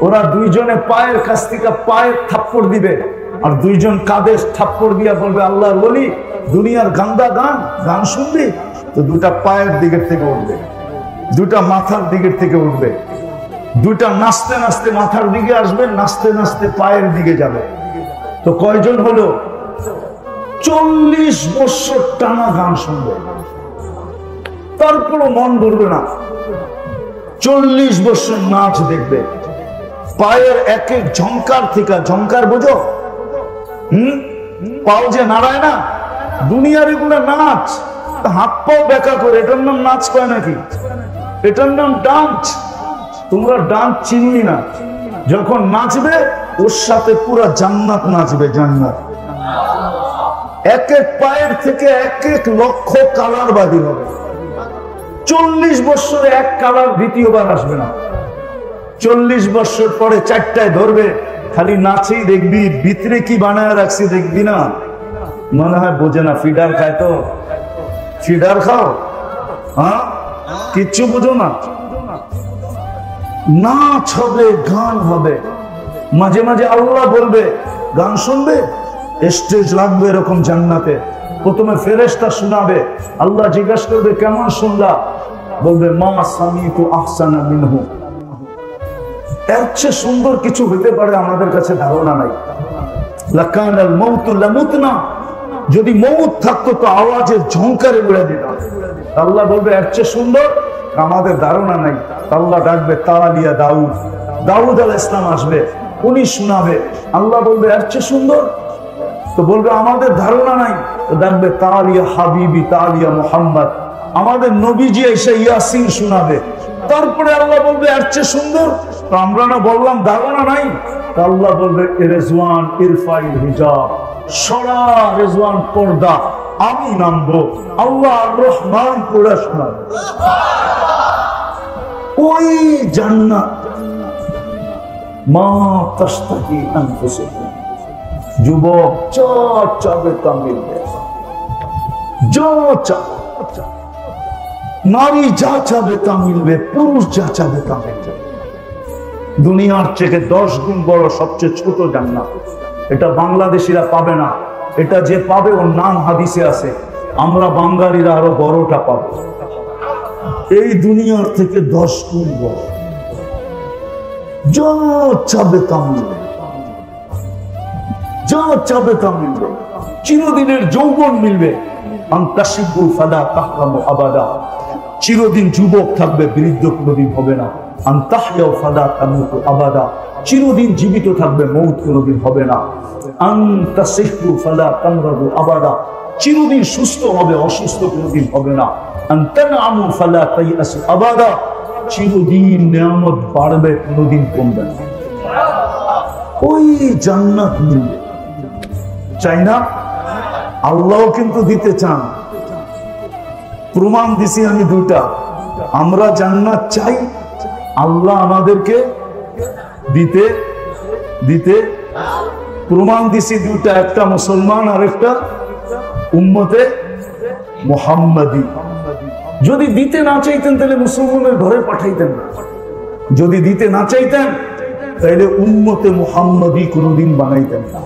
ওরা 2 জনে পায়ের কাছ থেকে পায়ের থাপ্পড় দিবে, আর 2 জন কাঁধে থাপ্পড় দিয়া বলবে আল্লাহর ওলি দুনিয়ার গান্দা গান গান শুনবি তো 2টা পায়ের দিকের থেকে উঠবে, 2টা মাথার দিকের থেকে উঠবে, 2টা নাচতে নাচতে মাথার দিকে আসবে, নাচতে নাচতে পায়ের দিকে যাবে। তো কয়জন হলো? 40 বছর টানা গান শুনবে, তারপরও মন ভরবে না। 40 বছর নাচ দেখবে, পায়ের এক এক ঝংকার থেকে, ঝংকার বোঝো? পাও যে নাড়ায় না, দুনিয়ার এগুলো নাচ। হাত পাও বেকা করে, এটার নাম নাচ কয় নাকি? এটার নাম ডান্স। তোমরা ডান্স চিনলি না, যখন নাচবে ওর সাথে পুরো জান্নাত নাচবে। জান্নাত এক এক পায়ের থেকে এক এক লক্ষ কালার বাদী হবে। 40 বছরে এক কালার দ্বিতীয়বার আসবে না। 40 বছর পরে চারটায় ধরবে, খালি নাচেই দেখবি, ভিতরে কি বানায় রাখছি দেখবি না। মনে হয় বোঝে না, ফিডার খায় তো। ফিডার খাও, হ্যাঁ, কিচ্ছু বোঝো না। নাচ হবে, গান হবে, মাঝে মাঝে আল্লাহ বলবে গান শুনবে, স্টেজ লাগবে এরকম জান্নাতে। প্রথমে ফেরেশতা শোনাবে, আল্লাহ জিজ্ঞাসা করবে কেমন শুনলা, বলবে মা সামিতু আহসানা মিনহু। এর চেয়ে সুন্দর কিছু হতে পারে আমাদের কাছে ধারণা নাই। লাকানাল মাউতু লামুতনা, যদি মউত থাকতো তো আওয়াজের ঝংকারে উড়ে দিতাম। আল্লাহ বলবে এর চেয়ে সুন্দর আমাদের ধারণা নাই। আল্লাহ ডাকবে তালিয়া দাউদ, দাউদ আলাইহিস সালাম আসবে, উনি শোনাবে। আল্লাহ বলবে এর চেয়ে সুন্দর, তো বলবে আমাদের ধারণা নাই। তো ডাকবে তালিয়া হাবিবি তালিয়া মুহাম্মদ, আমাদের নবীজি এসে ইয়াসিন শোনাবে। তারপরে আল্লাহ বলবে এর চেয়ে সুন্দর, তো আমরা না বললাম ধারণা নাই। তো আল্লাহ বলবে রেজওয়ান ইরফাইল হিজাব, সরা রেজওয়ান পর্দা, আমি নামবো। আল্লাহ আর রহমান পড়া শোনাবে। ওই জান্নাত মা তাশতাহি আনফুসুকুম, যুবক যা চাবে তা মিলবে, যা চাবে। নারী যা চাবে তা মিলবে, পুরুষ যা চাবে তা মিলবে। দুনিয়ার থেকে 10 গুণ বড় সবচেয়ে ছোট জান্নাত। এটা বাংলাদেশিরা পাবে না, এটা যে পাবে ওর নাম হাদিসে আছে। আমরা বাঙালিরা আরো বড়টা পাবো। এই দুনিয়ার থেকে 10 গুণ বড়, যা চাবে তা মিলবে, যা চাবে তা মিলবে। চিরদিনের যৌবন মিলবে, আনতাশিবু ফালা তাহরামু আবাদা, চিরদিন যুবক থাকবে, বৃদ্ধ কোনদিন হবে না। আনতাহইয়া ফালা তামুতু আবাদা, চিরদিন জীবিত থাকবে, মউত কোনদিন হবে না। আনতাসিহু ফালা তামরাদু আবাদা, চিরদিন সুস্থ হবে, অসুস্থ কোনদিন হবে না। আনতানামু ফালা তাইয়াসু আবাদা, চিরদিন নিয়ামত বাড়বে, কোনদিন কমবে না। ওই জান্নাত মিলবে। চাই না? আল্লাহ কিন্তু দিতে চান। প্রমাণ দিছি আমি দুটা। আমরা জান্নাত চাই, আল্লাহ আমাদেরকে দিতে দিতে প্রমাণ দিছি দুটা, একটা মুসলমান আর একটা উম্মতে মুহাম্মাদি। যদি দিতে না চাইতেন তাহলে মুসলমানের ঘরে পাঠাইতেন না। যদি দিতে না চাইতেন তাহলে উম্মতে মুহাম্মাদি কোনোদিন বানাইতেন না।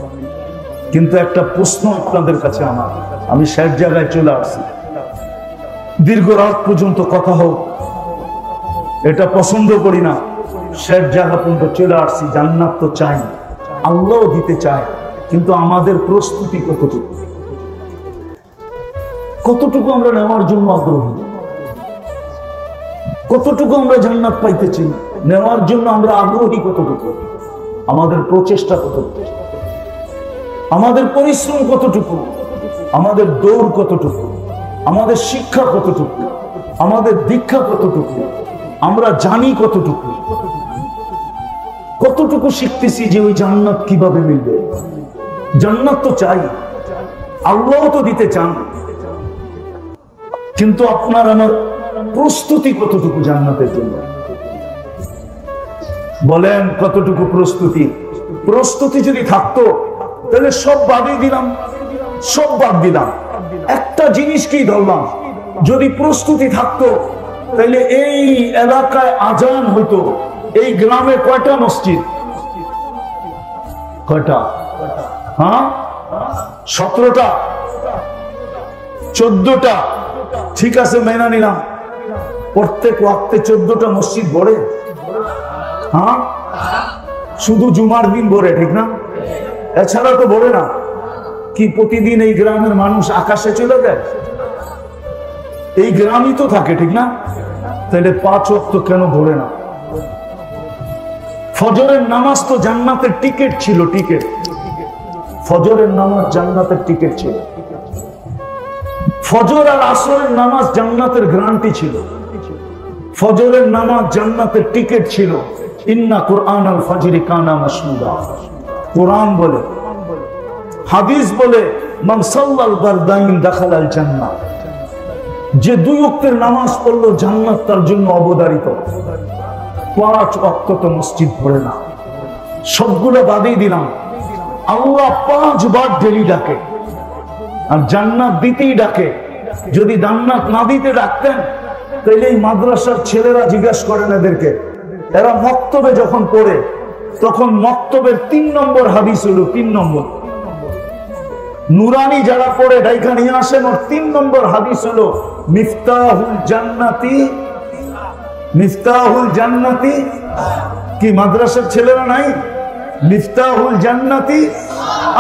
কিন্তু একটা প্রশ্ন আপনাদের কাছে আমার, আমি শেষ জায়গায় চলে আসছি, দীর্ঘ রাত পর্যন্ত কথা হোক এটা পছন্দ করি না, শেষ জায়গা পর্যন্ত চলে আসছি। জান্নাত তো চাই, আল্লাহ দিতে চায়, কিন্তু আমাদের প্রস্তুতি কতটুকু, কতটুকু আমরা নেওয়ার জন্য আগ্রহী, কতটুকু আমরা জান্নাত পাইতেছি, নেওয়ার জন্য আমরা আগ্রহী কতটুকু, আমাদের প্রচেষ্টা কতটুকু, আমাদের পরিশ্রম কতটুকু, আমাদের দৌড় কতটুকু, আমাদের শিক্ষা কতটুকু, আমাদের দীক্ষা কতটুকু, আমরা জানি কতটুকু, কতটুকু শিখতেছি যে ওই জান্নাত কিভাবে মিলবে। জান্নাত তো চাই, আল্লাহ তো দিতে চান, কিন্তু আপনার আমার প্রস্তুতি কতটুকু জান্নাতের জন্য, বলেন কতটুকু প্রস্তুতি? প্রস্তুতি যদি থাকতো তাহলে সব বাদই দিলাম, সব বাদ দিলাম, একটা জিনিসকেই ধরলাম। যদি প্রস্তুতি থাকতো তাহলে এই এলাকায় আজান হইতো। এই গ্রামে কয়টা মসজিদ? কয়টা? হ্যাঁ, 17টা, 14টা, ঠিক আছে মেনে নিলাম। প্রত্যেক ওয়াক্তে 14টা মসজিদ ভরে? হ্যাঁ, শুধু জুমার দিন ভরে, ঠিক না? এছাড়া তো ভরে না। কি প্রতিদিন এই গ্রামের মানুষ আকাশে চলে যায়? এই গ্রামই তো থাকে, ঠিক না? তাহলে 5 ওয়াক্ত কেন ভরে না? ফজরের নামাজ তো জান্নাতের টিকিট ছিল, টিকিট। ফজরের নামাজ জান্নাতের টিকিট ছিল। ফজর আর আসরের নামাজ জান্নাতের গ্যারান্টি ছিল। ফজরের নামাজ জান্নাতের টিকিট ছিল। ইন্না কুরআনাল ফাজরি কানা মাশহুদা, কোরআন বলে, হাদিস বলে, মান সাল্লাল বারদাইন দাখালাল জান্নাহ, যে 2 ওয়াক্তের নামাজ পড়লো জান্নাত তার জন্য অবধারিত। 5 ওয়াক্ত তো মসজিদ পড়ে না, সবগুলো বাদই দিলাম। আল্লাহ 5 বার ডেলি ডাকে, আর জান্নাত দিতেই ডাকে। যদি জান্নাত না দিতে ডাকতেন তাহলে এই মাদ্রাসার ছেলেরা জিজ্ঞাসা করেন এদেরকে, এরা মক্তবে যখন পড়ে তখন মক্তবের 3 নম্বর হাদিস হলো, 3 নম্বর নুরানি যারা পড়ে ডাইকা নিয়ে আসেন, ওর 3 নম্বর হাদিস হলো মিফতাহুল জান্নাতি, মিফতাহুল জান্নাতি। কি মাদ্রাসার ছেলেরা নাই? মিফতাহুল জান্নাতি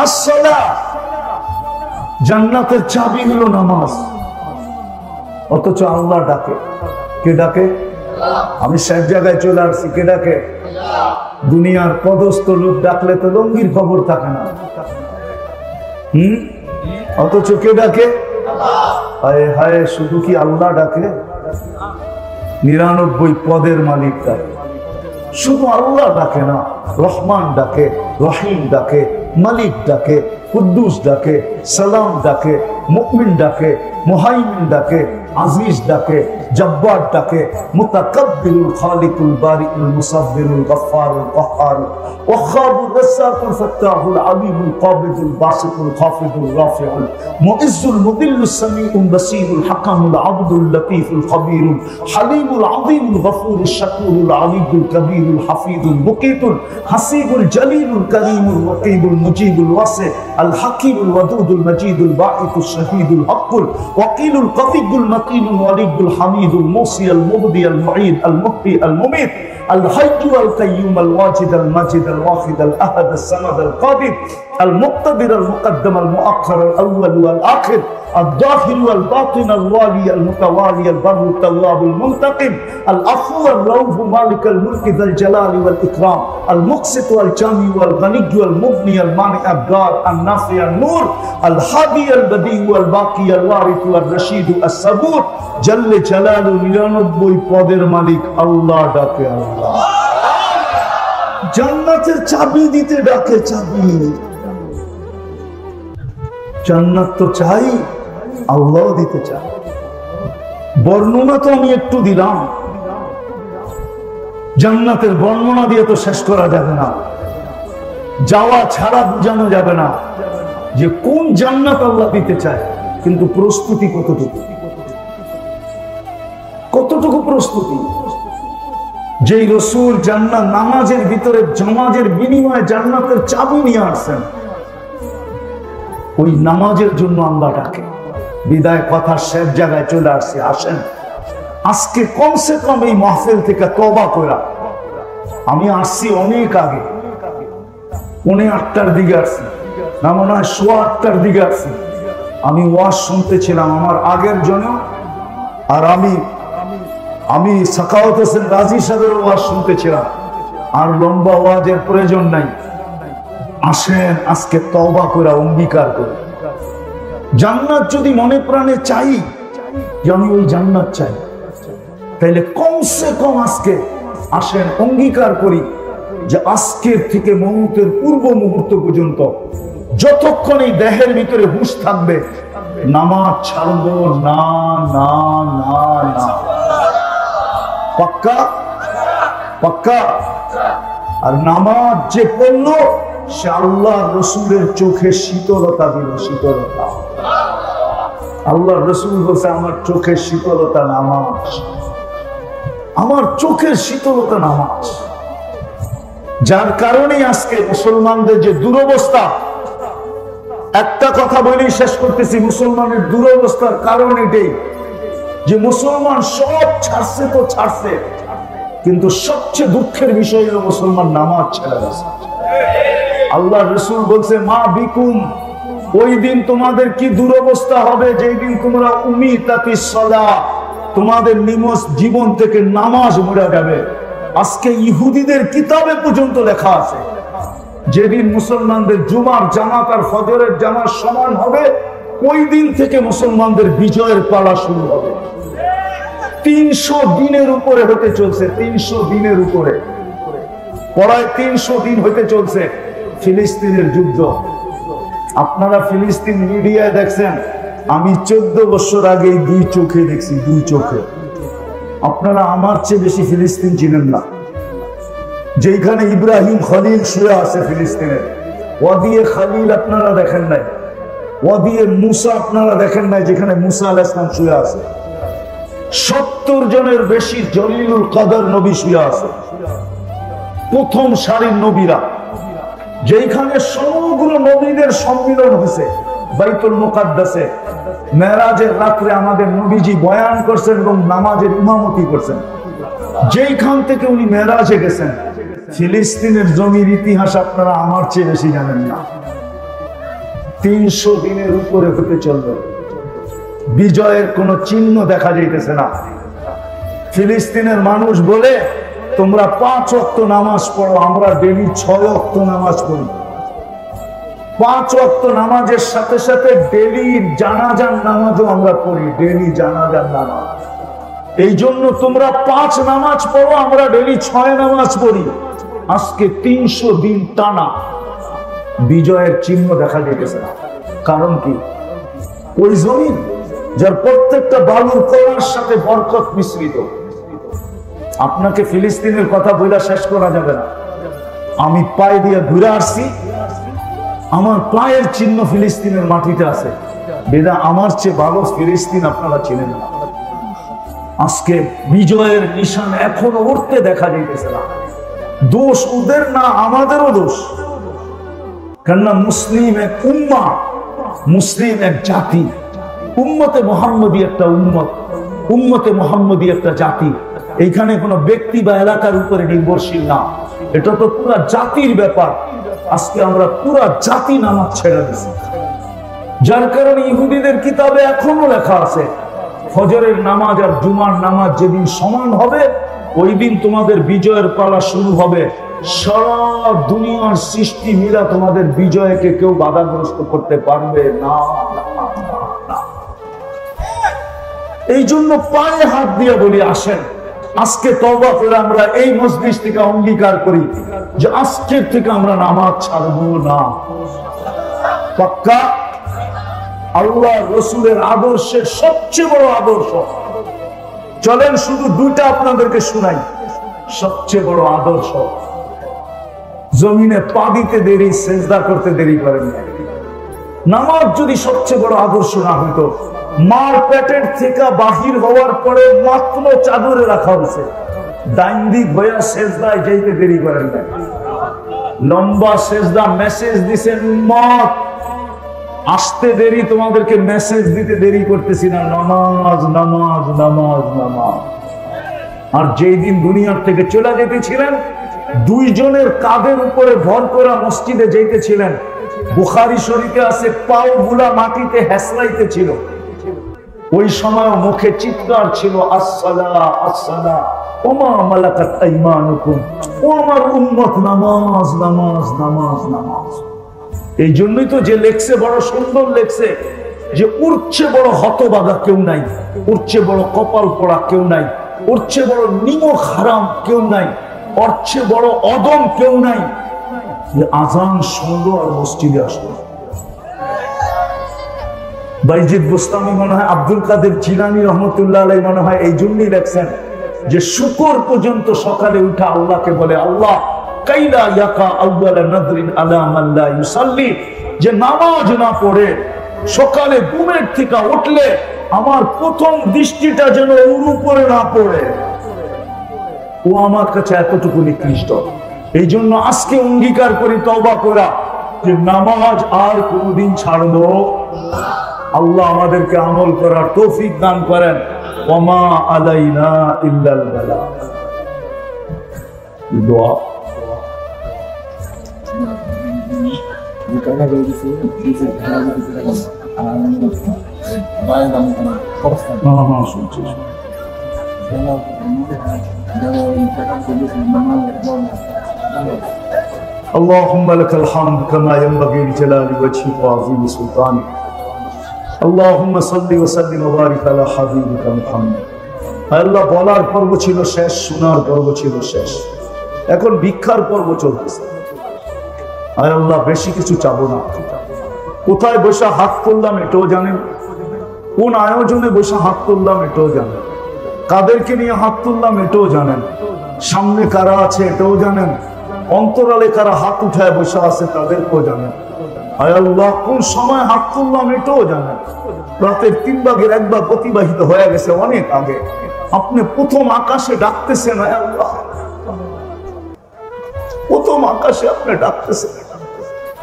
আসসালাহ, জান্নাতের চাবি হলো নামাজ। অথচ আল্লাহ ডাকে, কে ডাকে? আমি সব জায়গায় চলে আসছি, কে ডাকে? দুনিয়ার পদস্থ লোক ডাকলে তো লঙ্গির খবর থাকে না। অথচ কে ডাকে? হায় হায়, শুধু কি আল্লাহ ডাকে? 99 পদের মালিক ডাকে, শুধু আল্লাহ ডাকে না। রহমান ডাকে, রহিম ডাকে, মালিক ডাকে, কুদ্দুস ডাকে, সালাম ডাকে, মুমিন ডাকে, মুহাইমিন ডাকে, আজিজ ডাকে, জব্বার ডাকে, মুতাকাব্বিরুল খালিকুল বারিউল মুসাব্বিরুল গফফারুল কহ্হারুল ওয়াহ্হাবুর রাজ্জাকুল ফাত্তাহুল আলিমুল কাবিদুল বাসিতুল খাফিদুল রাফিউল মুইজ্জুল মুদিল্লুস সামিউল বাসীরুল হাকামুল আবদুল লতীফুল খবীরুল হালিমুল আযীমুল গফুরুশ শাকুরুল আলিয়ুল কবীরুল হাফিজুল মুকিতুল হাসিবুল জলিলুল করিমুল রকিবুল মুজিবুল ওয়াসি আল হাকিমুল ওয়াদুদুল মজিদুল বাঈতুশ শাহীদুল হকুল ওয়াকিলুল কবিয়ুল মাকিনুল ওয়ালিয়ুল হামিদুল মুসি আল মুবদি আল মুঈদ আল মুহয়ি আল মুমীত আল হাইয়্যু আল কাইয়্যুম আল ওয়াজিদ আল মাজিদ আল ওয়াহিদ আল আহাদ আল সামাদ আল কাদির আল মুক্তাদির আল মুকদ্দম আল মুআখ্খার আল আউয়াল ওয়াল আখির الظاهر والباطن الوالي المتوالي البر التواب المنتقم العفو الرؤوف مالك الملك ذا الجلال والإكرام المقسط والجامع والغني والمغني المانع الضار النافع النور الهادي البديع والباقي الوارث والرشيد الصبور جل جلاله 99 পদের মালিক আল্লাহ ডাকে। আল্লাহ জান্নাতের চাবি দিতে ডাকে, চাবি। জান্নাত তো চাই, আল্লাহ দিতে চায়। বর্ণনা তো আমি একটু দিলাম, জান্নাতের বর্ণনা দিয়ে তো শেষ করা যাবে না, যাওয়া ছাড়া বোঝানো যাবে না যে কোন জান্নাত আল্লাহ দিতে চায়। কিন্তু প্রস্তুতি কতটুকু, কতটুকু প্রস্তুতি? যেই রাসূল জান্নাত নামাজের ভিতরে জামাজের বিনিময়ে জান্নাতের চাবি নিয়ে আসছেন, ওই নামাজের জন্য আল্লাহ ডাকে। বিদায় কথা শেষ জায়গায় চলে আসছে। আসেন আজকে কমসে কম এই মাহফিল থেকে তওবা করা। আমি আসছি অনেক আগে, 8:45 দিকে আসছি না, মনে হয় 8:15 দিকে আসছি। আমি ওয়াজ শুনতেছিলাম আমার আগের জন্য, আর আমি সাখাওয়াত হোসেন রাজি সাহেবের ওয়াজ শুনতেছিলাম। আর লম্বা ওয়াজের প্রয়োজন নাই। আসেন আজকে তওবা করা, অঙ্গীকার করে। জান্নাত যদি মনে প্রাণে চাই যে আমি ওই জান্নাত চাই, তাহলে কমসে কম আজকে আসেন অঙ্গীকার করি যে আজকের থেকে মৌতের পূর্ব মুহূর্ত পর্যন্ত যতক্ষণ এই দেহের ভিতরে হুঁশ থাকবে নামাজ ছাড়বো না, না, না, না। পাক্কা? পাক্কা? আর নামাজ যে পড়লো সে আল্লাহ রসুলের চোখে শীতলতা দিল, শীতলতা। আল্লাহ রসুল বলছে আমার চোখের শীতলতা নামাজ, আমার চোখের শীতলতা নামাজ। যার কারণে আজকে মুসলমানদের যে দুরবস্থা, একটা কথা বলেই শেষ করতেছি, মুসলমানের দুরবস্থার কারণ এটাই যে মুসলমান সব ছাড়ছে তো ছাড়ছে, কিন্তু সবচেয়ে দুঃখের বিষয় হলো মুসলমান নামাজ ছেড়ে গেছে। আল্লাহ রসুল বলছে মা বিকুম, ওই দিন তোমাদের কি দুরবস্থা হবে যেই দিন তোমরা উমিতাতিস সালাহ, তোমাদের নিমজ জীবন থেকে নামাজ মরে যাবে। আজকে ইহুদিদের কিতাবে পর্যন্ত লেখা আছে যেদিন মুসলমানদের জুমার জামাত আর ফজরের জামাত সমান হবে, ওই দিন থেকে মুসলমানদের বিজয়ের পালা শুরু হবে। 300 দিনের উপরে হতে চলছে, 300 দিনের উপরে, প্রায় 300 দিন হতে চলছে। ফিলিস্তিনের যুদ্ধ। আপনারা ফিলিস্তিন মিডিয়ায় দেখছেন, আমি 14 বছর আগে দুই চোখে দেখছি, দুই চোখে। আপনারা আমার চেয়ে বেশি ফিলিস্তিন চিনেন না। যেখানে ইব্রাহিম খলিল শুয়ে আছে ফিলিস্তিনের, ওয়াদিয়ে খলিল আপনারা দেখেন নাই, ওয়াদিয়ে মুসা আপনারা দেখেন নাই, যেখানে মুসা আলাইহিস সালাম শুয়ে আছে। 70 জনের বেশি জলিলুল কদর নবী শুয়ে আছে, প্রথম সারির নবীরা। যেখানে সমগ্র নবীদের সম্মিলন হয়েছে বাইতুল মুকাদ্দাসে, মেরাজের রাত্রে আমাদের নবীজি বয়ান করছেন এবং নামাজের ইমামতি করছেন। যেইখান থেকে উনি মেরাজে গেছেন, ফিলিস্তিনের জমির ইতিহাস আপনারা আমার চেয়ে বেশি জানেন না। 300 দিনের উপরে হতে চলল, বিজয়ের কোনো চিহ্ন দেখা যাইতেছে না। ফিলিস্তিনের মানুষ বলে, তোমরা 5 ওয়াক্ত নামাজ পড়ো, আমরা ডেলি 6 ওয়াক্ত নামাজ পড়ি। 5 ওয়াক্ত নামাজের সাথে সাথে ডেলি জানাজার নামাজও আমরা পড়ি, ডেলি জানাজার নামাজ। এই জন্য তোমরা 5 নামাজ পড়ো, আমরা ডেলি 6 নামাজ পড়ি। আজকে 300 দিন টানা বিজয়ের চিহ্ন দেখা যেতেছে না। কারণ কি? ওই জমিন যার প্রত্যেকটা বালুর কণার সাথে বরকত মিশ্রিত। আপনাকে ফিলিস্তিনের কথা বইলা শেষ করা যাবে না। আমি পায়ে দিয়ে ঘুরে আসছি, আমার পায়ের চিহ্ন ফিলিস্তিনের মাটিতে আছে। বেদা আমার চেয়ে ভালো ফিলিস্তিন আপনারা চিনেন না। আজকে বিজয়ের নিশান এখনো উঠতে দেখা যাইতেছে না। দোষ ওদের না, আমাদেরও দোষ। কেননা মুসলিম এক উম্মাহ, মুসলিম এক জাতি, উম্মতে মুহাম্মদী একটা উম্মত, উম্মতে মুহাম্মদী একটা জাতি। এইখানে কোনো ব্যক্তি বা এলাকার উপরে নির্ভরশীল না, এটা তো পুরা জাতির ব্যাপার। আজকে আমরা পুরা জাতি নামাজ ছেড়ে দিচ্ছি, যার কারণে ইহুদিদের কিতাবে এখনো লেখা আছে, ফজরের নামাজ আর জুমার নামাজ যেদিন সমান হবে, ওই দিন তোমাদের বিজয়ের পালা শুরু হবে। সারা দুনিয়ার সৃষ্টি মিলা তোমাদের বিজয়কে কেউ বাধাগ্রস্ত করতে পারবে না। এই জন্য পায়ে হাত দিয়ে বলি, আসেন আজকে তওবা করে আমরা এই মজলিস থেকে অঙ্গীকার করি যে আজকের থেকে আমরা নামাজ ছাড়বো না। পাক্কা? আল্লাহ রসুলের আদর্শের সবচেয়ে বড় আদর্শ, চলেন শুধু দুইটা আপনাদেরকে শুনাই। সবচেয়ে বড় আদর্শ, জমিনে পা দিতে দেরি, সেজদা করতে দেরি করেন না। নামাজ যদি সবচেয়ে বড় আদর্শ না হইতো, মার পেটের থেকে বাহির হওয়ার পরে মাত্র চাদরে রাখা হয়েছে, ডাইন দিক হইয়া সেজদায় যাইতে দেরি করেন না। লম্বা সেজদা, মেসেজ দিছেন উম্মত, আসতে দেরি, তোমাদেরকে মেসেজ দিতে দেরি করতেছি না, নামাজ নামাজ নামাজ নামাজ। আর যেই দিন দুনিয়ার থেকে চলে যেতেছিলেন, 2 জনের কাঁধের উপরে ভর করা মসজিদে যাইতেছিলেন। বুখারী শরীফে আছে, পাও গুলা মাটিতে হেসলাইতে ছিল। ওই সময় মুখে চিৎকার ছিল, আসসালাহ আসসালাহ ওমা মালাকাত আইমানুকুম, ও আমার উম্মত, নামাজ নামাজ নামাজ নামাজ। এই জন্যই তো যে লেখছে বড় সুন্দর লেখছে, যে উঠছে বড় হতবাগা কেউ নাই, উঠছে বড় কপাল পড়া কেউ নাই, উঠছে বড় নিমক হারাম কেউ নাই, উঠছে বড় অদম কেউ নাই, যে আজান শুনলো আর মসজিদে আসলো। বাইজিদ বুস্তামি মনে হয়, আব্দুল কাদের জিলানী রহমতুল্লাহ আলাইহি মনে হয় এই জন্যই লেখছেন যে শুকর পর্যন্ত সকালে উঠা আল্লাহকে বলে, আল্লাহ কাইলা ইয়াকা আউয়ালা নাদরিন আলা মান লা ইউসাল্লি, যে নামাজ না পড়ে সকালে ঘুমের থেকে উঠলে আমার প্রথম দৃষ্টিটা যেন ওর উপরে না পড়ে, ও আমার কাছে এতটুকু নিকৃষ্ট। এই জন্য আজকে অঙ্গীকার করি তওবা করা, যে নামাজ আর কোনদিন ছাড়বো। আল্লাহ আমাদেরকে আমল করার তৌফিক দান করেন। ওমা আলাইনা ইল্লাল বালাগ। দোয়া اللهم لك الحمد كما ينبغي لجلال وجهك وعظيم سلطانك اللهم صل وسلم وبارك على حبيبك محمد। আল্লাহ বলার পর্ব ছিল শেষ, শোনার পর্ব ছিল শেষ, এখন ভিক্ষার পর্ব চলতেছে। আয় আল্লাহ বেশি কিছু চাবো না। কোথায় বসে হাত তুললাম এটাও জানেন, কোন আয়োজনে বসে হাত তুললাম এটাও জানেন, কাদেরকে নিয়ে হাত তুললাম এটাও জানেন, সামনে কারা আছে এটাও জানেন, অন্তরালে কারা হাত উঠায় বসে আছে তাদেরকেও জানেন। আয় আল্লাহ কোন সময় হাত তুললাম এটাও জানেন। রাতের 3 ভাগের 1 ভাগ অতিবাহিত হয়ে গেছে অনেক আগে। আপনি প্রথম আকাশে ডাকতেছেন, আয় আল্লাহ প্রথম আকাশে আপনি ডাকতেছেন।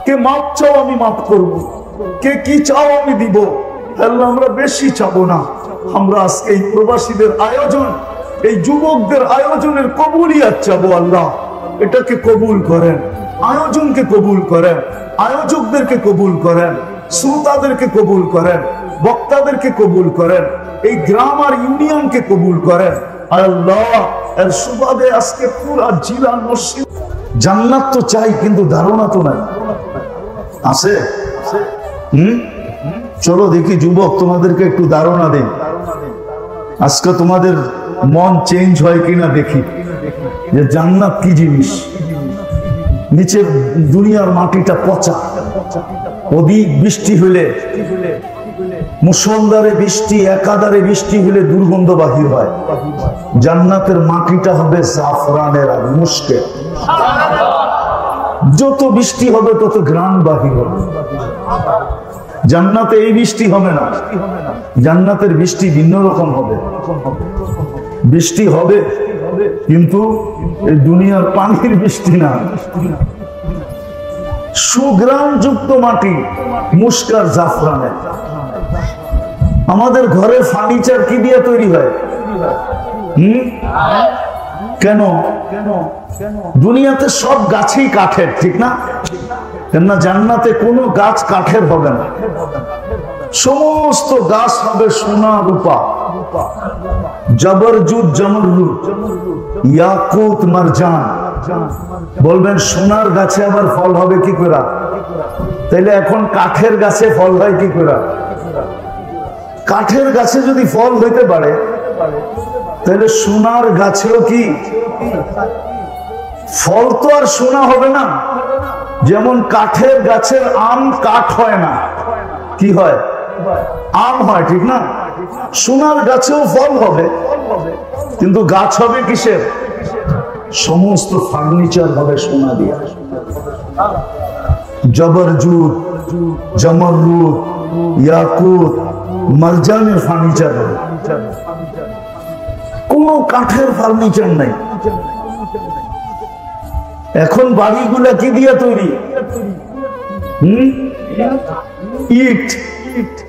কে মাপ চাও আমি মাপ করব, কে কি চাও আমি দিব। আল্লাহ আমরা বেশি চাবো না, আমরা আজকে এই প্রবাসীদের আয়োজন, এই যুবকদের আয়োজনের কবুলিয়াত চাবো। আল্লাহ এটাকে কবুল করেন, আয়োজনকে কবুল করেন, আয়োজকদেরকে কবুল করেন, শ্রোতাদেরকে কবুল করেন, বক্তাদেরকে কবুল করেন, এই গ্রাম আর ইউনিয়নকে কবুল করেন। আল্লাহ এর সুবাদে আজকে পুরা জেলা মসজিদ জান্নাত তো চাই, কিন্তু ধারণা তো নাই আছে। চলো দেখি যুবক তোমাদেরকে একটু ধারণা দেই, আজকে তোমাদের মন চেঞ্জ হয় কিনা দেখি যে জান্নাত কি জিনিস। নিচের দুনিয়ার মাটিটা পচা, অধিক বৃষ্টি হলে, মুষলধারে বৃষ্টি, একাধারে বৃষ্টি হলে দুর্গন্ধ বাহির হয়। জান্নাতের মাটিটা হবে জাফরানের আর মুশকে, যত বৃষ্টি হবে তত ঘ্রাণ বাহির হবে। জান্নাতে এই বৃষ্টি হবে না, জান্নাতের বৃষ্টি ভিন্ন রকম হবে। বৃষ্টি হবে কিন্তু এই দুনিয়ার পানির বৃষ্টি না। সুঘ্রাণ যুক্ত মাটি, মুশকার জাফরানের। আমাদের ঘরের ফার্নিচার কি দিয়ে তৈরি হয়? কেন? দুনিয়াতে সব গাছই কাঠের, ঠিক না? কেননা জান্নাতে কোনো গাছ কাঠের হবে না, সমস্ত গাছ হবে সোনা রূপা, জবরজুদ জমরুদ, ইয়াকুত মারজান। বলবেন সোনার গাছে আবার ফল হবে কি করে? তাইলে এখন কাঠের গাছে ফল হয় কি করে? কাঠের গাছে যদি ফল হইতে পারে তাহলে সোনার গাছেও কি ফল? তো আর সোনা হবে না। যেমন কাঠের গাছের আম কাঠ হয় না, কি হয়? আম হয়, ঠিক না? সোনার গাছেও ফল হবে, কিন্তু গাছ হবে কিসের? সমস্ত ফার্নিচার হবে সোনা দিয়ে। জবরজুদ, জমরুদ, ইয়াকুত, মারজানের ফার্নিচার হবে, কোনো কাঠের ফার্নিচার নাই। এখন বাড়িগুলা কি দিয়ে তৈরি? ইট।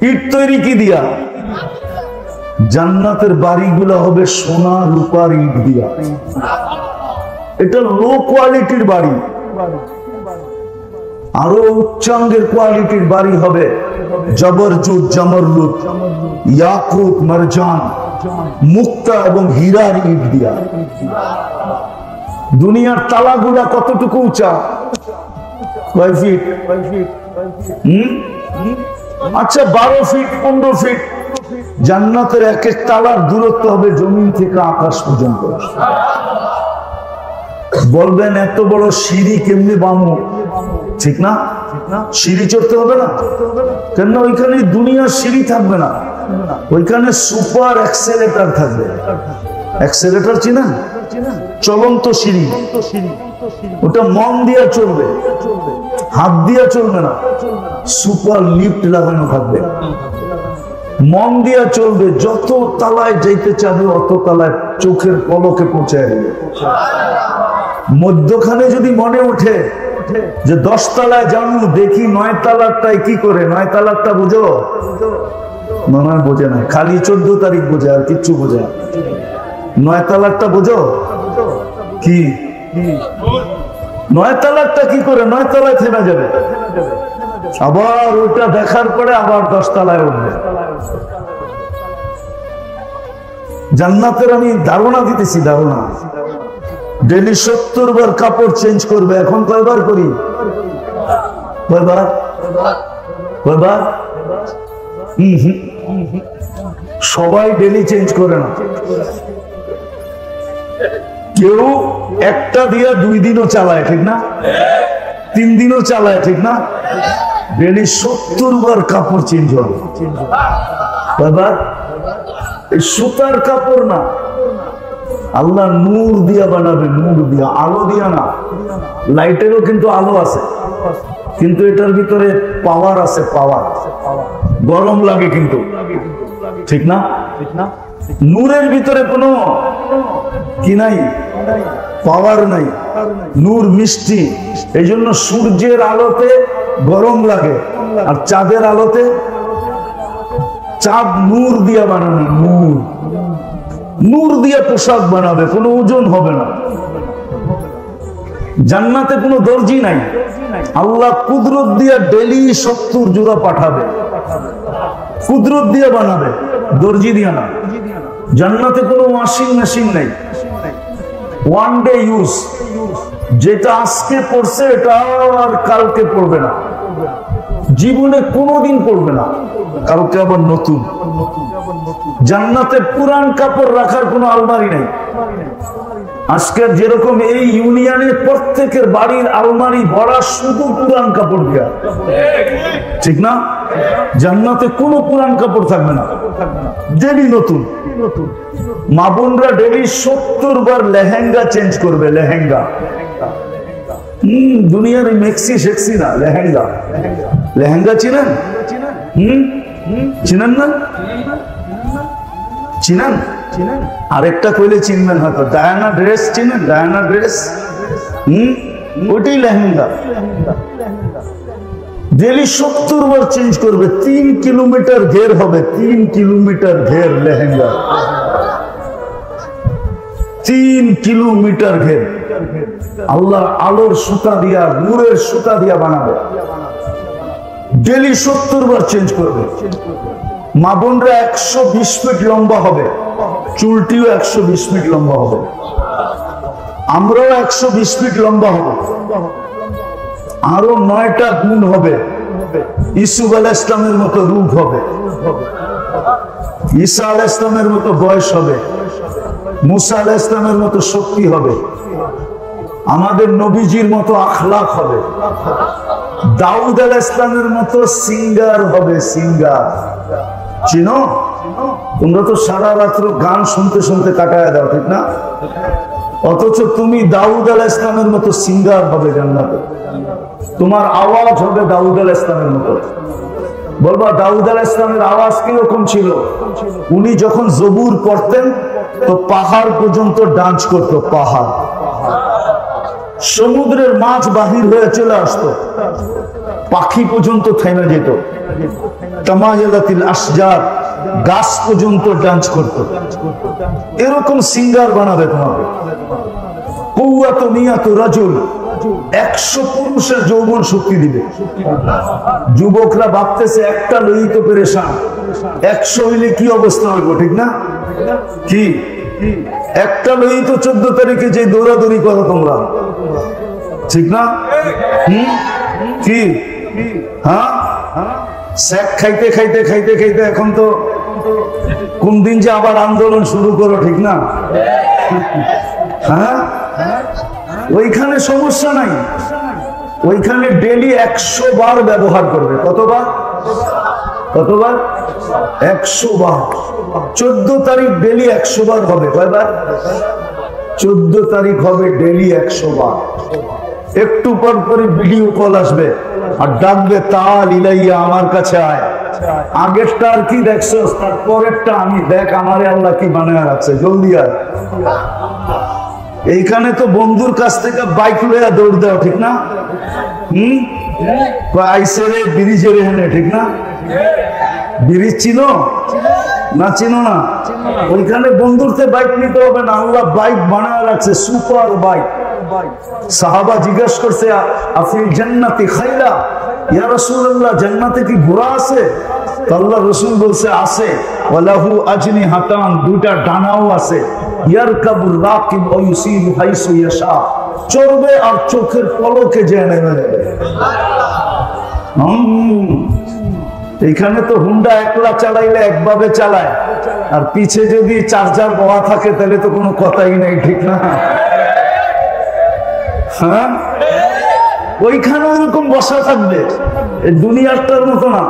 ইট তৈরি কি দিয়া? জান্নাতের বাড়িগুলা হবে সোনা রূপার ইট দিয়া। এটা লো কোয়ালিটির বাড়ি, আরো উচ্চাঙ্গের কোয়ালিটির বাড়ি হবে জবরজুদ, জমরুদ, ইয়াকুত, মারজান, মুক্তা এবং হীরার ইট দিয়া। দুনিয়ার তালাগুলা কতটুকু উঁচা? কয় ফিট? আচ্ছা 12 ফিট, 15 ফিট। জান্নাতের এক এক তালার দূরত্ব হবে জমিন থেকে আকাশ পর্যন্ত। বলবেন এত বড় সিঁড়ি কেমনি বামু? ঠিক না? সিঁড়ি চড়তে হবে না, কেন? ওইখানে দুনিয়ার সিঁড়ি থাকবে না, ওইখানে সুপার অ্যাক্সেলেটর থাকবে। অ্যাক্সেলেটর চিনেন? চলন্ত সিঁড়ি। ওটা মন দিয়ে চলবে, হাত দিয়ে চলবে না। সুপার লিফট লাগানো থাকবে, মন দিয়ে চলবে। যত তালায় যাইতে চাবে অত তালায় চোখের পলকে পৌঁছে যাবে। মধ্যখানে যদি মনে ওঠে যে 10 তলায় যাবো, দেখি 9 তালারটায় কি করে? 9 তালারটা বুঝো? মনে হয় বোঝে না, খালি 14 তারিখ বোঝে, আর কিচ্ছু বোঝে না। 9 তালারটা বোঝো কি? 9 তালারটা কি করে? 9 তলায় থেমে যাবে, আবার ওইটা দেখার পরে আবার 10 তলায় উঠবে। জান্নাতের আমি ধারণা দিতেছি, ধারণা। ডেলি 70 বার কাপড় চেঞ্জ করবে। এখন কয়বার করি? কয়বার? কয়বার? সবাই ডেলি চেঞ্জ করে না, কেউ একটা দিয়ে 2 দিনও চালায়, ঠিক না? 3 দিনও চালায়, ঠিক না? ডেলি 70 বার কাপড় চেঞ্জ হবে। এবার এই সুতার কাপড় না, আল্লাহ নূর দিয়া বানাবে, নূর দিয়া, আলো দিয়া না। লাইটেরও কিন্তু আলো আছে, কিন্তু এটার ভিতরে পাওয়ার আছে, পাওয়ার। গরম লাগে কিন্তু, ঠিক না? নূরের ভিতরে কোনো কি নাই, পাওয়ার নাই। নূর মিষ্টি, এই জন্য সূর্যের আলোতে গরম লাগে, আর চাঁদের আলোতে, চাঁদ নূর দিয়া বানানো, নূর, নূর দিয়ে পোশাক বানাবে, কোনো ওজন হবে না। জান্নাতে কোনো দর্জি নাই, আল্লাহ কুদরত দিয়ে ডেলি 70 জোড়া পাঠাবে, কুদরত দিয়ে বানাবে, দর্জি দিয়ে না। জান্নাতে কোনো ওয়াশিং মেশিন নাই, ওয়ান ডে ইউজ, যেটা আজকে পড়ছে এটা আর কালকে পড়বে না, জীবনে কোনোদিন পড়বে না, কালকে আবার নতুন। জান্নাতে পুরান কাপড় রাখার কোনো আলমারি নাই। আজকে যেরকম এই ইউনিয়নের প্রত্যেকের বাড়ির আলমারি ভরা শুধু পুরান কাপড় দিয়া, ঠিক না? জান্নাতে কোনো পুরান কাপড় থাকবে না, ডেলি নতুন। মা বোনরা ডেলি 70 বার লেহেঙ্গা চেঞ্জ করবে, লেহেঙ্গা। দুনিয়ার মেক্সি শেক্সি না, লেহেঙ্গা। লেহেঙ্গা চিনেন? চিনেন না? চিনেন? আরেকটা কইলে চিনবেন হয়তো, ডায়ানা ড্রেস চিনেন? ডায়ানা ড্রেস, ওইটাই লেহেঙ্গা। ডেলি 70 বার চেঞ্জ করবে, 3 কিলোমিটার ঘের হবে, 3 কিলোমিটার ঘের লেহেঙ্গা, 3 কিলোমিটার ঘের। আল্লাহ আলোর সুতা দিয়া, নূরের সুতা দিয়া বানাবে, ডেলি 70 বার চেঞ্জ করবে। মা বোনরা 120 ফিট লম্বা হবে, চুলটিও 120 ফিট লম্বা হবে, আমরাও 120 ফিট লম্বা হবে, আরো 9টা গুণ হবে। ইসুফ আলাইহিস সালামের মতো রূপ হবে, ঈসা আলাইহিস সালামের মতো বয়স হবে, মুসা আলাইহিস সালামের মতো শক্তি হবে, আমাদের নবীজির মতো আখলাক হবে, দাউদ আলাইহিস সালামের মতো সিঙ্গার হবে, সিঙ্গার। চিনো? তোমরা তো সারা রাত্র গান শুনতে শুনতে কাটায় দাও, ঠিক না? অথচ তুমি দাউদ আলাইহিস সালামের মতো সিঙ্গার হবে জান্নাতে, তোমার আওয়াজ হবে দাউদ আলাইহিস সালামের মতো। বলবা দাউদ আলাইহিস সালামের আওয়াজ কিরকম ছিল? উনি যখন জবুর পড়তেন তো পাহাড় পর্যন্ত ডান্স করতো, পাহাড়। সমুদ্রের মাছ বাহির হয়ে চলে আসতো, পাখি পর্যন্ত থেমে যেত, তামায়ালাতিল আশজার, গাছ পর্যন্ত ডান্স করতো। এরকম সিঙ্গার বানাবে তোমাকে। কুওয়াতু নিয়াতু রাজুল, 100 পুরুষের যৌবন শক্তি দিবে। যুবকরা ভাবতেছে একটা লই তো পেরেশান, 100 হইলে কি অবস্থা হইব, ঠিক না? কি একটা লই তো 14 তারিখে যে দৌড়াদৌড়ি করো তোমরা, ঠিক না? কি হ্যাঁ, স্যাক খাইতে খাইতে খাইতে খাইতে এখন তো কোন দিন যে আবার আন্দোলন শুরু করো, ঠিক না? হ্যাঁ, ওইখানে সমস্যা নাই, ওইখানে ডেলি 100 বার ব্যবহার করবে। কতবার? কতবার? 100 বার। 14 তারিখ ডেলি 100 বার হবে। কয়বার? 14 তারিখ হবে ডেলি 100 বার। একটু পর পরে ভিডিও কল আসবে আর ডাকবে, তাল ইলাইয়া, আমার কাছে আয়। আগেরটা আর কি দেখছো, তার পরেরটা আমি দেখ, আমারে আল্লাহ কি বানায় রাখছে, জলদি আয়। এইখানে তো বন্ধুর কাছ থেকে বাইক লইয়া দৌড় দেওয়া, ঠিক না? আইসে রে ব্রিজের এখানে, ঠিক না? ব্রিজ চিনো না? চিনো না? ওইখানে বন্ধুর থেকে বাইক নিতে হবে না, আল্লাহ বাইক বানায় রাখছে, সুপার বাইক। সাহাবা জিজ্ঞেস করছে, আফিল জান্নাতি খাইলা, ইয়া রাসূলুল্লাহ, জান্নাতে কি ঘোড়া আছে? আল্লাহ রাসূল বলছে আছে, ওয়ালাহু আজনিহাতান, দুইটা ডানাও আছে, ইয়ারকাবুর রাকিব ওয়া ইউসিবু হাইসু ইয়াশা, চড়বে আর চোখের পলকে যে নেমে যাবে। এখানে তো হুন্ডা একলা চালাইলে একভাবে চালায়, আর পিছে যদি চার্জার বওয়া থাকে তাহলে তো কোনো কথাই নেই, ঠিক না? হ্যাঁ, ওইখানে ওইরকম বসা থাকবে। এই দুনিয়াটার মতো না।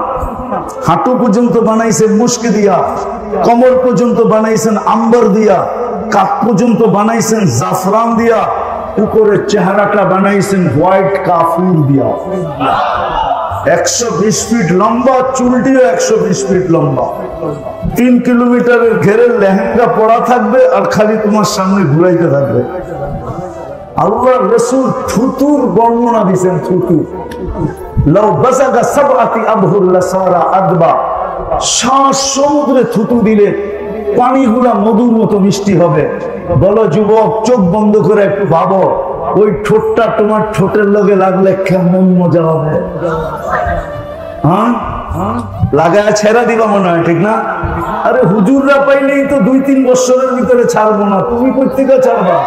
হাঁটু পর্যন্ত বানাইছেন মুস্ক দিয়া, কমর পর্যন্ত বানাইছেন আম্বর দিয়া, কাপ পর্যন্ত বানাইছেন জাফরান দিয়া, উপরের চেহারাটা বানাইছেন হোয়াইট কাফুর দিয়া। 120 ফিট লম্বা, চুলটিও 120 ফিট লম্বা। 3 কিলোমিটারের ঘেরের লেহেঙ্গা পরা থাকবে আর খালি তোমার সামনে ঘুরাইতে থাকবে। আল্লাহ রাসূল থুতুর বর্ণনা দিয়েছেন। থুতু লাউ বাসাগা সাবআতি আবহুর লাসারা আদবা, শ্বাস সমুদ্রে থুতু দিলে পানিগুলা মধুর মতো মিষ্টি হবে। বলো যুবক, চোখ বন্ধ করে একটু ভাবো, ওই ঠোঁটটা তোমার ঠোঁটের লগে লাগলে কেমন মজা হবে। হ্যাঁ, লাগায় ছেড়া দিবা মনে হয়, ঠিক না? আরে হুজুররা পাইলেই তো 2-3 বছরের ভিতরে ছাড়বো না, তুমি কোথেকে ছাড়বা?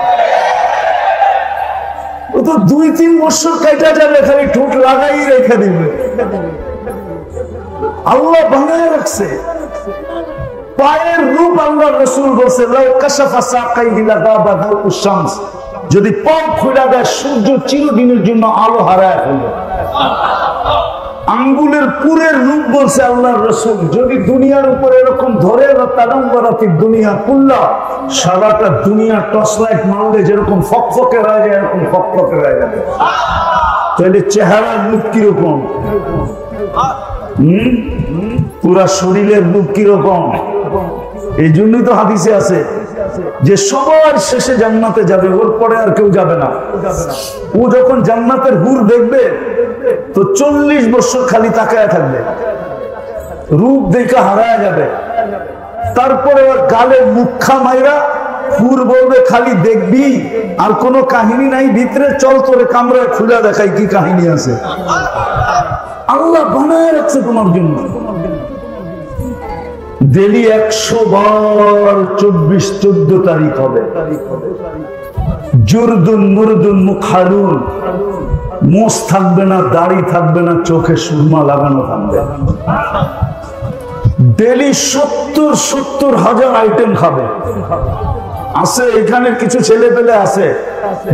ও তো 2-3 বছর কাটা যাবে, খালি ঠোঁট লাগাই রেখে দিবে। আল্লাহ বানায় রাখছে পায়ের রূপ। আল্লাহ রাসূল বলছে লাউ কাশাফা সাকাইহি লাগাবা দাউস শামস, যদি পাও খুলে দেয় সূর্য চিরদিনের জন্য আলো হারায় ফেলে। আঙ্গুলের পুরের রূপ বলছে আল্লাহর রাসূল, যদি দুনিয়ার উপরে এরকম ধরে তাদাম্বারাতি দুনিয়া কুল্লা, সারাটা দুনিয়া টর্চ লাইট মারলে যেরকম ফকফকে হয়ে যায় এরকম ফকফকে হয়ে যাবে। তাহলে চেহারার রূপ কিরকম? পুরা শরীরের রূপ কিরকম? এই জন্যই তো হাদিসে আছে যে সবার শেষে জান্নাতে যাবে, ওর পরে আর কেউ যাবে না। ও যখন জান্নাতের হুর দেখবে তো 40 বছর খালি তাকায় থাকবে, রূপ দেখে হারায় যাবে। তারপরে ওর গালে মুখা মাইরা হুর বলবে খালি দেখবি, আর কোনো কাহিনী নাই ভিতরে, চল তোরে কামরায় খুলে দেখাই কি কাহিনী আছে। আল্লাহ বানায় রাখছে তোমার জন্য। ডেলি 100 বার 24-14 তারিখ হবে। জুরদুন মুরদুন মুখালুন, মোষ থাকবে না, দাড়ি থাকবে না, চোখে সুরমা লাগানো থাকবে। ডেলি 70 হাজার আইটেম খাবে। আছে এখানে কিছু ছেলে পেলে আছে,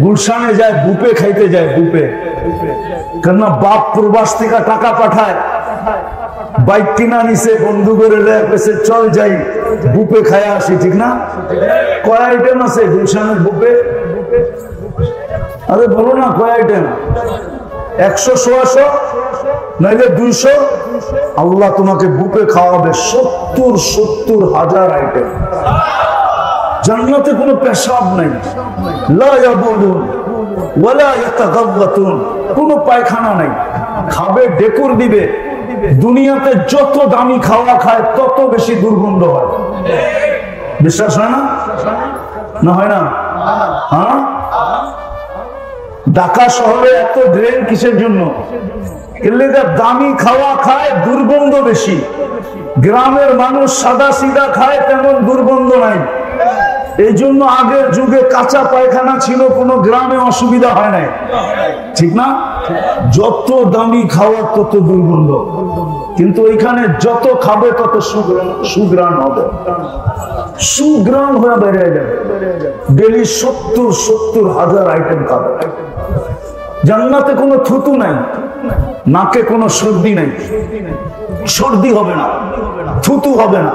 গুলশানে যায় বুপে খাইতে যায়, বুপে। কেন বাপ প্রবাস থেকে টাকা পাঠায়, বাইক কিনা নিছে, বন্ধু করে পেছে, চল যাই বুপে খায় আসি, ঠিক না? কয় আইটেম আছে গুলশানের বুপে? আরে বলো না কয় আইটেম? 100-100 নাইলে 200। আল্লাহ তোমাকে বুপে খাওয়াবে 70 হাজার আইটেম। জান্নাতে কোনো পেশাব নাই, লা ইয়াবুলুন ওয়ালা ইয়াতাগাওয়াতুন, কোনো পায়খানা নাই। খাবে ডেকুর দিবে। দুনিয়াতে যত দামি খাওয়া খায় তত বেশি দুর্গন্ধ হয়। বিশ্বাস হয় না? না হয় না? হ্যাঁ, ঢাকা শহরে এত ড্রেন কিসের জন্য? দামি খাওয়া খায়, দুর্গন্ধ বেশি। গ্রামের মানুষ সাদা সিধা খায়, তেমন দুর্গন্ধ নাই। এই জন্য আগের যুগে কাঁচা পায়খানা ছিল, কোনো গ্রামে অসুবিধা হয় নাই, ঠিক না? যত দামি খাওয়া তত দুর্গন্ধ, কিন্তু এখানে যত খাবে তত সুগ্রাণ হবে, সুগ্রাণ হয়ে বেড়ে যাবে। ডেলি 70 হাজার আইটেম খাবে। জান্নাতে কোনো থুতু নাই, নাকে কোনো সর্দি নাই, সর্দি হবে না, থুতু হবে না।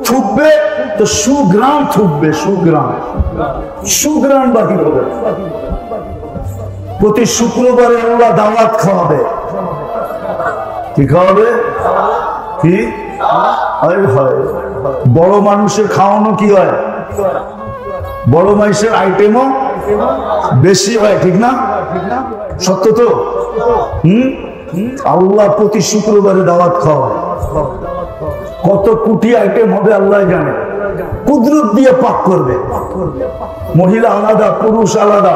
থুকবে তো সুগ্রাণ থুকবে, সুগ্রাণ বাকি হবে। প্রতি শুক্রবারে আল্লাহ দাওয়াত খাওয়াবে। কি খাওয়াবে? কি হয়? বড় মানুষের খাওয়ানো কি হয়? বড় মানুষের আইটেমও বেশি হয়, ঠিক না? সত্য তো? আল্লাহ প্রতি শুক্রবারে দাওয়াত খাওয়ায়। কত কোটি আইটেম হবে আল্লাহ জানে। কুদরত দিয়ে পাক করবে, মহিলা আলাদা, পুরুষ আলাদা।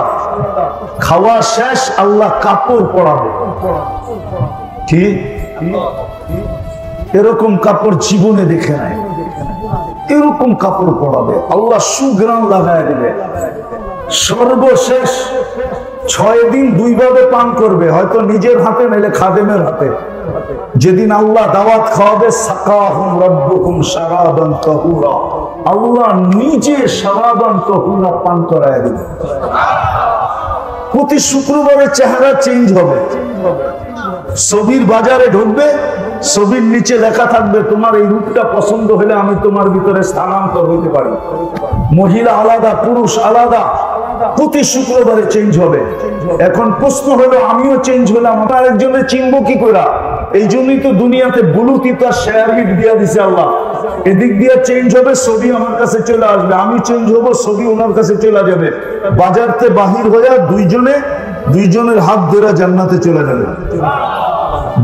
খাওয়া শেষ, আল্লাহ কাপড় পরাবে। কি এরকম কাপড় জীবনে দেখে নাই, এরকম কাপড় পরাবে আল্লাহ, সুগ্রাণ লাগায় দেবে। সর্বশেষ 6 দিন 2 ভাবে পান করবে, হয়তো নিজের হাতে নাইলে খাদেমের হাতে। যেদিন আল্লাহ দাওয়াত খাওয়াবে, সাকাহুম রাব্বুকুম শারাবান তাহুরা, আল্লাহ নিজে শারাবান তাহুরা পান করায় দিবে। প্রতি শুক্রবারে চেহারা চেঞ্জ হবে। ছবির বাজারে ঢুকবে, ছবির নিচে লেখা থাকবে তোমার এই রূপটা পছন্দ হলে আমি তোমার ভিতরে স্থানান্তর হইতে পারি। মহিলা আলাদা, পুরুষ আলাদা, প্রতি শুক্রবারে চেঞ্জ হবে। এখন প্রশ্ন হলো আমিও চেঞ্জ হলাম, আমার একজনের চিনবো কি করে? এই জন্যই তো দুনিয়াতে ব্লুটুথ আর শেয়ার হিট দিয়া দিছে আল্লাহ। এদিক দিয়ে চেঞ্জ হবে, ছবি আমার কাছে চলে আসবে, আমি চেঞ্জ হবো, ছবি ওনার কাছে চলে যাবে। বাজারতে বাহির হয়ে দুইজনের হাত ধরে জান্নাতে চলে যাবে।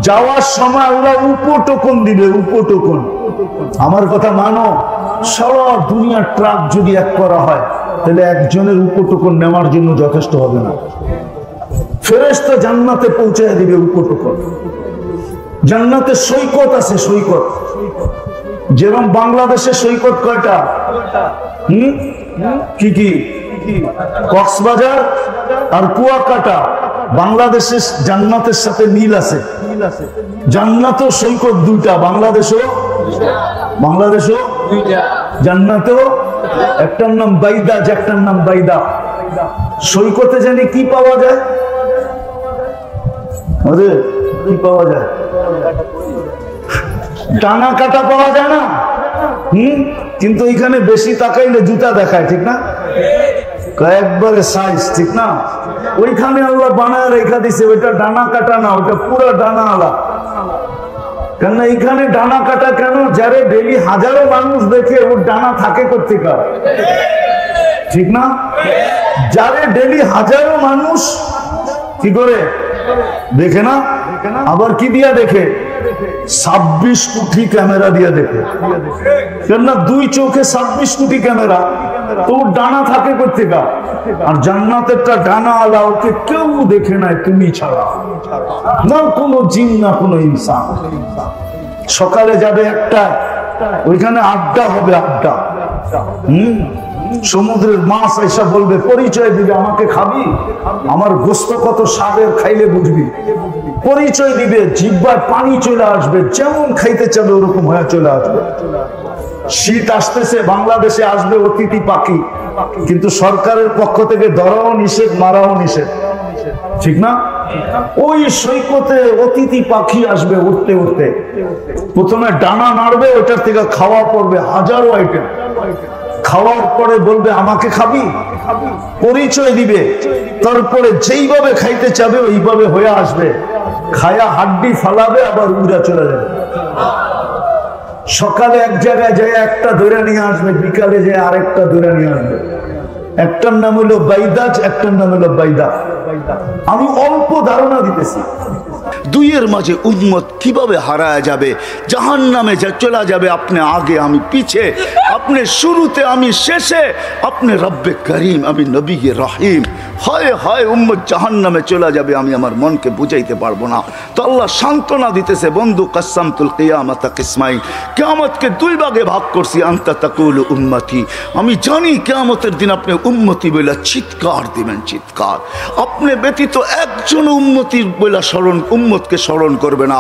যাওয়ার সময় আল্লাহ উপটোকন দিবে, উপটোকন। আমার কথা মানো, সারা দুনিয়ার ট্রাক যদি এক করা হয় তাহলে একজনের উপটোকন নেওয়ার জন্য যথেষ্ট হবে না। ফেরেশতা জান্নাতে পৌঁছায় দিবে উপটোকন। জান্নাতে সৈকত আছে, সৈকত। যেরকম বাংলাদেশে সৈকত কয়টা? কি কি? কক্সবাজার আর কুয়াকাটা। বাংলাদেশের জান্নাতের সাথে মিল আছে। জান্নাতেও সৈকত দুইটা, বাংলাদেশও জান্নাতেও। একটার নাম বাইদা, একটার নাম বাইদা। সৈকতে জানি কি পাওয়া যায়? কি পাওয়া যায়? ডানা কাটা পাওয়া যায় না? কিন্তু এখানে বেশি তাকাইলে জুতা দেখায়, ঠিক না? একবারে সাইজ, ঠিক না? ওইখানে আল্লাহ বানায় রেখা দিছে, ওইটা ডানা কাটা না, ওইটা পুরো ডানা আলা। কেন এইখানে ডানা কাটা কেন? যারে ডেলি হাজারো মানুষ দেখে ওর ডানা থাকে করতে কার, ঠিক না? যারে ডেলি হাজারো মানুষ কি করে দেখে না, আবার কি দিয়া দেখে? 26 কোটি ক্যামেরা দিয়া দেখে। কেননা দুই চোখে 26 কোটি ক্যামেরা, তো ডানা থাকে করতে কার? আর জান্নাতেরটা ডানা আলা, ওকে কেউ দেখে নাই তুমি ছাড়া, না কোনো জিন না কোনো ইনসান। সকালে যাবে একটা, ওইখানে আড্ডা হবে, আড্ডা। সমুদ্রের মাছ এসে বলবে, পরিচয় দিবে, আমাকে খাবি? আমার গোস্ত কত স্বাদের, খাইলে বুঝবি। পরিচয় দিবে, জিহ্বার পানি চলে আসবে, যেমন খাইতে চাবে ওরকম হয়ে চলে আসবে। শীত আসতেছে, বাংলাদেশে আসবে অতিথি পাখি, কিন্তু সরকারের পক্ষ থেকে ধরাও নিষেধ, মারাও নিষেধ, ঠিক না? ওই সৈকতে অতিথি পাখি আসবে উঠতে উঠতে, প্রথমে ডানা নাড়বে, ওটার থেকে খাওয়া পড়বে হাজারো আইটেম। খাওয়ার পরে বলবে আমাকে খাবি? পরিচয় দিবে, তারপরে যেইভাবে খাইতে চাবে ওইভাবে হয়ে আসবে, খায়া হাড্ডি ফালাবে, আবার উড়া চলে যাবে। সকালে এক জায়গায় যায় একটা ধরে নিয়ে আসবে, বিকালে যায় আরেকটা ধরে নিয়ে আসবে। একটার নাম হলো বাইদাজ, একটার নাম হলো বাইদা। আমি অল্প ধারণা দিতেছি। দুইয়ের মাঝে উম্মত কিভাবে হারায় যাবে, জাহান্নামে চলে যাবে। আপনি আগে, আমি পিছে, আপনি শুরুতে, আমি শেষে, আপনি রব্বে করিম, আমি নবী রহিম। হয় হয় উম্মত জাহান্নামে চলে যাবে, আমি আমার মনকে বুঝাইতে পারবো না। তো আল্লাহ সান্ত্বনা দিতেছে, বন্ধু কাসসামতুল কিয়ামাতা কিসমাইন, কিয়ামতকে দুই ভাগে ভাগ করছি। আনতা তাকুলু উম্মতি, আমি জানি কিয়ামতের দিন আপনি উম্মতি বলে চিৎকার দিবেন, চিৎকার। আপনি ব্যতীত একজন উম্মতি বলে উম্মতকে স্মরণ করবে না।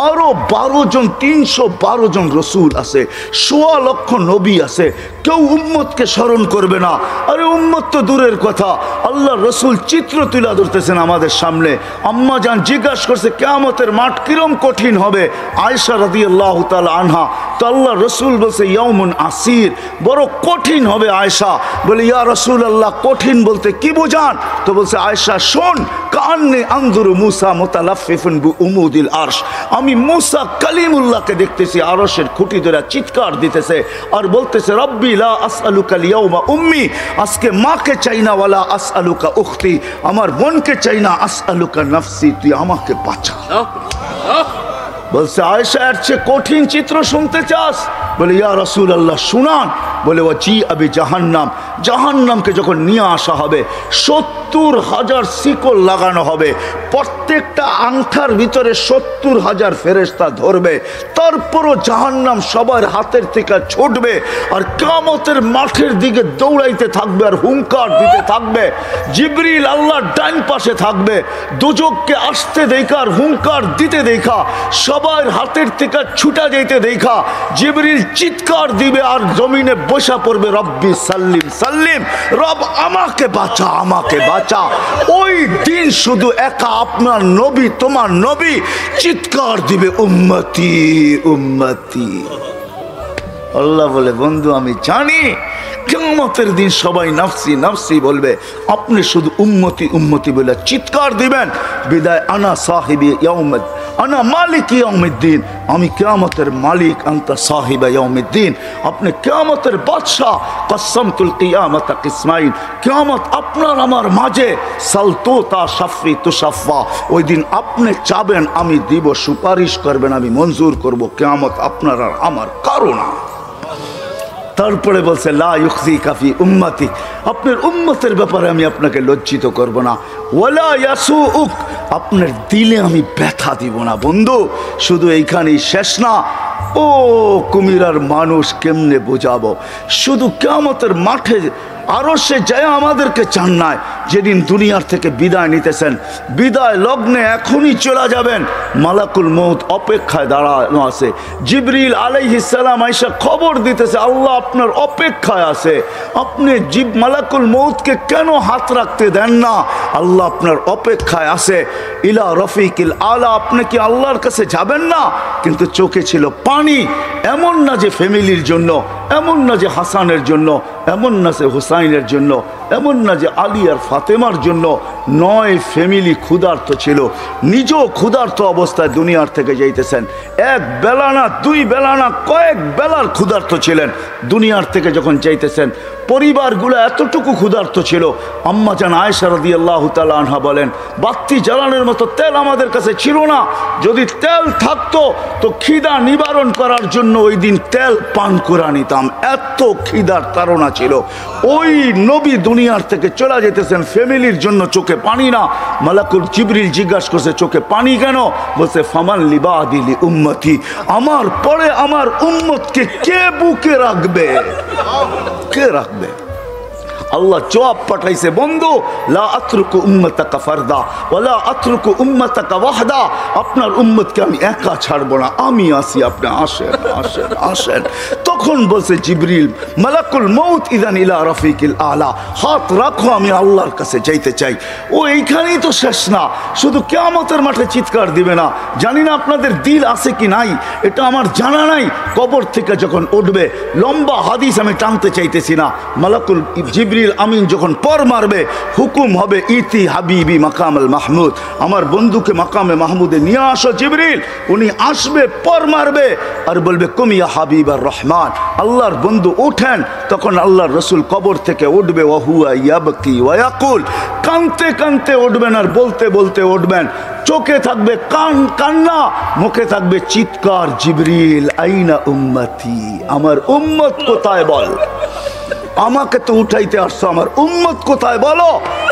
আরো 12 জন, 312 জন রসুল আছে, 1.25 লক্ষ নবী আছে, কেউ উম্মতকে স্মরণ করবে না। আরে উম্মত তো দূরের কথা, আল্লাহ রসুল চিত্র তুলে ধরতেছেন আমাদের সামনে। আম্মা জান জিজ্ঞাসা করছে কিয়ামতের মাঠ কিরম কঠিন হবে, আয়েশা রাদিয়াল্লাহু তাআলা আনহা। তো আল্লাহ রসুল বলছে ইয়াউমুন আসির, বড় কঠিন হবে। আয়েশা বলে ইয়া রাসূলুল্লাহ, কঠিন বলতে কি বুঝান? তো বলছে আয়েশা শোন, কান্নি আনজুরু মুসা মুতালাফফিফুন বিউমুদিল আরশ, আমি মুসা কালিমুল্লাহকে দেখতেছি আরশের খুঁটি ধরে চিৎকার দিতেছে আর বলতেছে রব্বি লা আসআলুকা লিয়াউমা উম্মি, আজকে মাকে চাই না, ওয়ালা আসআলুকা উখতি, আমার বোনকে চাই না, আসআলুকা নাফসি, তুই আমাকে বাঁচা। বলছে আয়েশা এর চেয়ে কঠিন চিত্র শুনতে চাস? বলে ইয়া রাসূলুল্লাহ শুনান। বলে ও জি আবি জাহান্নাম, জাহান্নামকে যখন নিয়ে আসা হবে 70,000 শিকল লাগানো হবে, প্রত্যেকটা আংটার ভিতরে 70,000 ফেরেশতা ধরবে, তারপরও জাহান্নাম সবার হাতের থেকে ছুটবে আর কিয়ামতের মাঠের দিকে দৌড়াইতে থাকবে আর হুঙ্কার দিতে থাকবে। জিবরিল আল্লাহর ডান পাশে থাকবে, দোজখকে আসতে দেখা আর হুঙ্কার দিতে দেখা, সবার হাতের থেকে ছুটা যেতে দেখা জিবরিল চিৎকার দিবে আর জমিনে বসা পড়বে রব্বি সাল্লিম সাল্লিম, রব আমাকে বাঁচা আমাকে বাঁচা। ওই দিন শুধু একা আপনার নবী, তোমার নবী চিৎকার দিবে উম্মতি উম্মতি। আল্লাহ বলে বন্ধু আমি জানি কিয়ামতের দিন সবাই নাফসি নাফসি বলবে, আপনি শুধু উম্মতি উম্মতি বলে চিৎকার দিবেন। বিদায় আনা সাহিবি ইয়াউমিদ, আনা মালিক ইয়াউমিদ্দিন, আমি কিয়ামতের মালিক, আনতা সাহিবা ইয়াউমিদ্দিন, আপনি কিয়ামতের বাদশা। কসমতুল কিয়ামত কিসমাইন, কিয়ামত আপনার আমার মাঝে। সালতুতা শাফি তুশাফা, ওই দিন আপনি চাবেন আমি দিব, সুপারিশ করবেন আমি মঞ্জুর করব। কিয়ামত আপনার আর আমার কারো না। তারপরে বলছে লা ইউখজিকা ফি উম্মতি, আপনার উম্মতের ব্যাপারে আমি আপনাকে লজ্জিত করব না। ওয়ালা ইয়াসুউক, আপনার দিলে আমি ব্যথা দিব না। বন্ধু শুধু এইখানেই শেষ না, ও কুমিরার মানুষ কেমনে বোঝাবো। শুধু কিয়ামতের মাঠে আরো সে যায় আমাদেরকে চান নাই, যেদিন দুনিয়ার থেকে বিদায় নিতেছেন, বিদায় লগ্নে এখনই চলে যাবেন, মালাকুল মউত অপেক্ষায় দাঁড়ানো আছে। জিবরিল আলাইহিস সালাম আয়েশা খবর দিতেছে আল্লাহ আপনার অপেক্ষায় আছে। আপনি মালাকুল মউতকে কেন হাত রাখতে দেন না? আল্লাহ আপনার অপেক্ষায় আছে। ইলা রফিকিল আলা, আপনি কি আল্লাহর কাছে যাবেন না? কিন্তু চোখে ছিল পানি। এমন না যে ফ্যামিলির জন্য, এমন না যে হাসানের জন্য, এমন না যে হুসাইনের জন্য, এমন না যে আলী আর ফাতেমার জন্য। 9 ফ্যামিলি ক্ষুধার্ত ছিল, নিজেও ক্ষুধার্ত অবস্থায় দুনিয়ার থেকে যাইতেছেন। এক বেলা না, 2 বেলা না, কয়েক বেলার ক্ষুধার্ত ছিলেন। দুনিয়ার থেকে যখন যাইতেছেন পরিবারগুলো এতটুকু ক্ষুধার্ত ছিল। আম্মা জান আয়েশা রাদিয়াল্লাহু তাআলা আনহা বলেন, বাতি জ্বালানোর মতো তেল আমাদের কাছে ছিল না। যদি তেল থাকতো তো খিদা নিবারণ করার জন্য ওই দিন তেল পান করে নিতাম, এত খিদার তাড়না ছিল। ওই নবী দুনিয়ার থেকে চলে যেতেছেন, ফ্যামিলির জন্য চোখে পানি না। মালাকুল জিবরিল জিজ্ঞাসা করছে চোখে পানি কেন? বলছে ফামান লিবাদিলি উম্মতি, আমার পরে আমার উম্মতকে কে বুকে রাখবে, কে রাখবে? আল্লাহ জবাব পাঠাইছে বন্ধু, লা আতরুকু উম্মতাকা ফারদা ওয়ালা আতরুকু উম্মতাকা ওয়াহদা, আপনার উম্মতকে আমি একা ছাড়বো না, আমি আসি, আপনি আসেন আসেন আসেন। তখন বলছে জিবরিল মালাকুল মউত ইদান ইলা রফিকিল আলা, হাত রাখো আমি আল্লাহর কাছে যাইতে চাই। ও এইখানেই তো শেষ না, শুধু কিয়ামতের মাঠে চিৎকার দিবে না। জানি না আপনাদের দিল আছে কি নাই, এটা আমার জানা নাই। কবর থেকে যখন উঠবে, লম্বা হাদিস আমি টানতে চাইতেছি না, মালাকুল জিবরিল আমিন যখন পর মারবে, হুকুম হবে ইতি হাবিবি মাকামাল মাহমুদ, আমার বন্ধুকে মাকামে মাহমুদে নিয়ে আসো জিবরিল। উনি আসবে, পর মারবে আর বলবে কুমিয়া হাবিব আর রহমান, আল্লাহর বন্ধু ওঠেন। তখন আল্লাহর রসুল কবর থেকে উঠবে, ওয়াহুয়া ইয়াবকি ওয়ায়াকুল, কানতে কানতে উঠবেন আর বলতে বলতে উঠবেন। চোখে থাকবে কান্না, মুখে থাকবে চিৎকার, জিবরিল আইনা উম্মতি, আমার উম্মত কোথায় বল, আমাকে তো উঠাইতে আসছো, আমার উম্মত কোথায় বলো?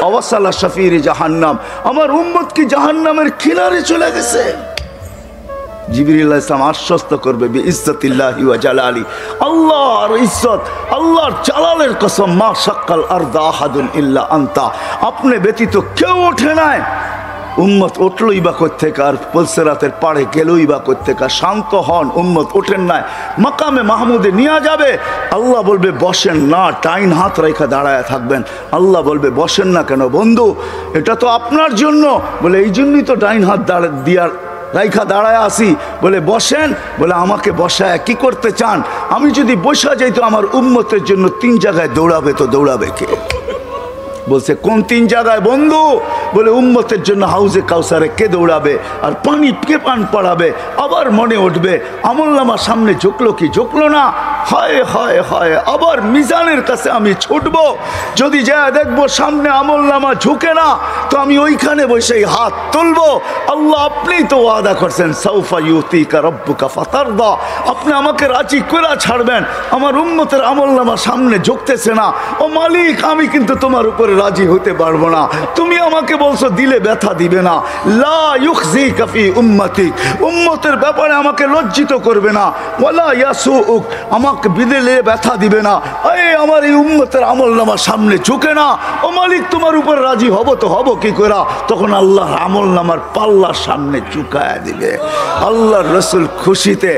অবসালা শফির জাহান্নাম, আমার উম্মত কি জাহান্নামের কিনারে চলে গেছে? জিবরিল আলাইহিস সালাম আশ্বস্ত করবে বিইজ্জতিল্লাহি ওয়া জালালি, আল্লাহর ইজ্জত, আল্লাহর জালালের কসম, মা শাক্কাল আরদা আহাদুন ইল্লা আনতা, আপনি ব্যতীত কেউ ওঠে নাই। উম্মত উঠলই বা কোত্থেকে, আর পুলসিরাতের পাড়ে গেলই বা কোত্থেকে? শান্ত হন, উম্মত ওঠেন নাই, মাকামে মাহমুদে নিয়ে যাবে। আল্লাহ বলবে বসেন না, ডাইন হাত রেখা দাঁড়ায় থাকবেন। আল্লাহ বলবে বসেন না কেন? বন্ধু এটা তো আপনার জন্য। বলে এই জন্যই তো ডাইন হাত দিয়ার রাইখা দাঁড়ায় আসি। বলে বসেন। বলে আমাকে বসায় কি করতে চান? আমি যদি বসা যাই তো আমার উম্মতের জন্য 3 জায়গায় দৌড়াবে, তো দৌড়াবে কে? বলছে কোন 3 জায়গায় বন্ধু? বলে উম্মতের জন্য হাউজে কাউসারে কে দৌড়াবে, আর পানি কে পান পড়াবে। আবার মনে উঠবে আমলনামা সামনে ঝুঁকলো কি ঝুঁকলো না, হায় হায় হায়, আবার মিজানের কাছে আমি ছুটবো, যদি যা দেখবো সামনে আমলনামা ঝুঁকে না, তো আমি ওইখানে বসেই হাত তুলবো। আল্লাহ আপনি তো ওয়াদা করছেন সাউফা ইউতিকা রব্বুকা ফাতারদা, আপনি আমাকে রাজি করে ছাড়বেন। আমার উম্মতের আমলনামা সামনে ঝুঁকতেছে না, ও মালিক আমি কিন্তু তোমার উপরে রাজি হতে পারবো না। তুমি আমাকে বলছো দিলে ব্যথা দিবে না, লা ইউখজিকা ফি উম্মতিক, উম্মতের ব্যাপারে আমাকে লজ্জিত করবে না, ওয়ালা ইয়াসুউক, আমাকে দিলে ব্যথা দিবে না। এই আমার এই উম্মতের আমলনামা সামনে ঝুঁকে না। ও মালিক, তোমার উপর রাজি হব তো হব কি করে? তখন আল্লাহর আমলনামার পাল্লার সামনে ঝুঁকায় দিবে। আল্লাহর রসুল খুশিতে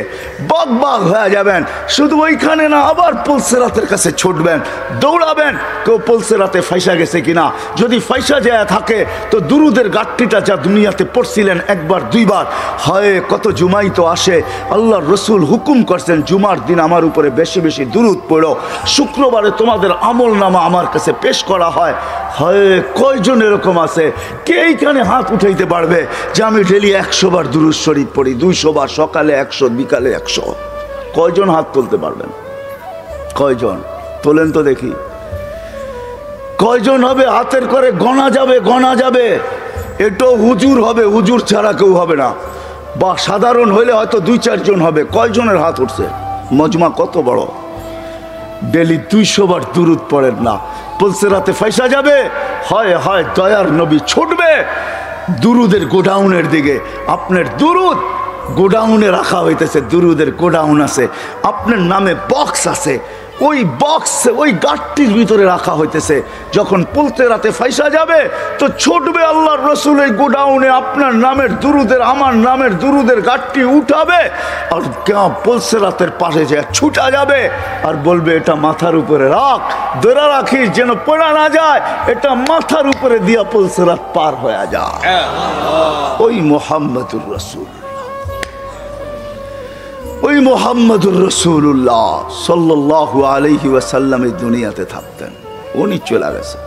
বাগ হয়ে যাবেন। শুধু ওইখানে না, আবার পুলসিরাতের কাছে ছুটবেন, দৌড়াবেন, কেউ পুলসিরাতে ফাইসা গেছে কিনা। যদি ফাইসা যায় থাকে তো দুরুদের গাঠটিটা যা দুনিয়াতে পড়ছিলেন একবার দুইবার, হয় কত জুমাই তো আসে। আল্লাহর রসুল হুকুম করছেন জুমার দিন আমার উপরে বেশি বেশি দুরুদ পড়ো, শুক্রবারে তোমাদের আমল নামা আমার কাছে পেশ করা হয়। হয় কয়জন এরকম আছে? কে এইখানে হাত উঠাইতে পারবে যে আমি ডেলি 100 বার দুরুদ শরীফ পড়ি, 200 বার, সকালে 100, বিকালে 100? কয়জন হাত তুলতে পারবেন? কয়জন তোলেন তো দেখি? কয়জন হবে? হাতের করে গণা যাবে, গণা যাবে। এটাও হুজুর হবে, হুজুর ছাড়া কেউ হবে না, বা সাধারণ হইলে হয়তো 2-4 জন হবে। কয়জনের হাত উঠছে? মজমা কত বড়! ডেলি 200 বার দুরুদ পড়েন না, পুলসিরাতে ফাইসা যাবে। হয় হয় দয়ার নবী ছুটবে দুরুদের গোডাউনের দিকে। আপনার দুরুদ গোডাউনে রাখা হইতেছে, দুরুদের গোডাউন আছে, আপনার নামে বক্স আছে, ওই বক্স ওই গাঠটির ভিতরে রাখা হইতেছে। যখন পুলসিরাতে ফাইসা যাবে তো ছুটবে আল্লাহর রসুলের গোডাউনে, আপনার নামের দুরুদের, আমার নামের দুরুদের গাঠটি উঠাবে, আর পুলসিরাতের পাশে যে ছুটা যাবে আর বলবে এটা মাথার উপরে রাখ, ধরে রাখিস যেন পড়া না যায়, এটা মাথার উপরে দিয়া পুলসিরাত পার হয়ে যায়। ওই মুহাম্মদুর রাসূল, ওই মুহাম্মদুর রাসূলুল্লাহ সাল্লাল্লাহু আলাইহি ওয়াসাল্লাম এই দুনিয়াতে থাকতেন। উনি চলে গেছে,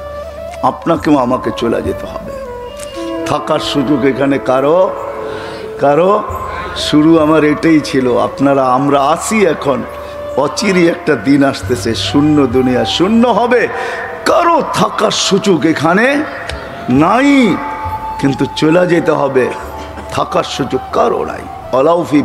আপনাকেও আমাকে চলে যেতে হবে। থাকার সুযোগ এখানে কারো কারো শুরু আমার এটাই ছিল। আপনারা আমরা আসি এখন, অচিরই একটা দিন আসতেছে, শূন্য দুনিয়া শূন্য হবে, কারো থাকার সুযোগ এখানে নাই, কিন্তু চলে যেতে হবে, থাকার সুযোগ কারো নাই। আলাউফি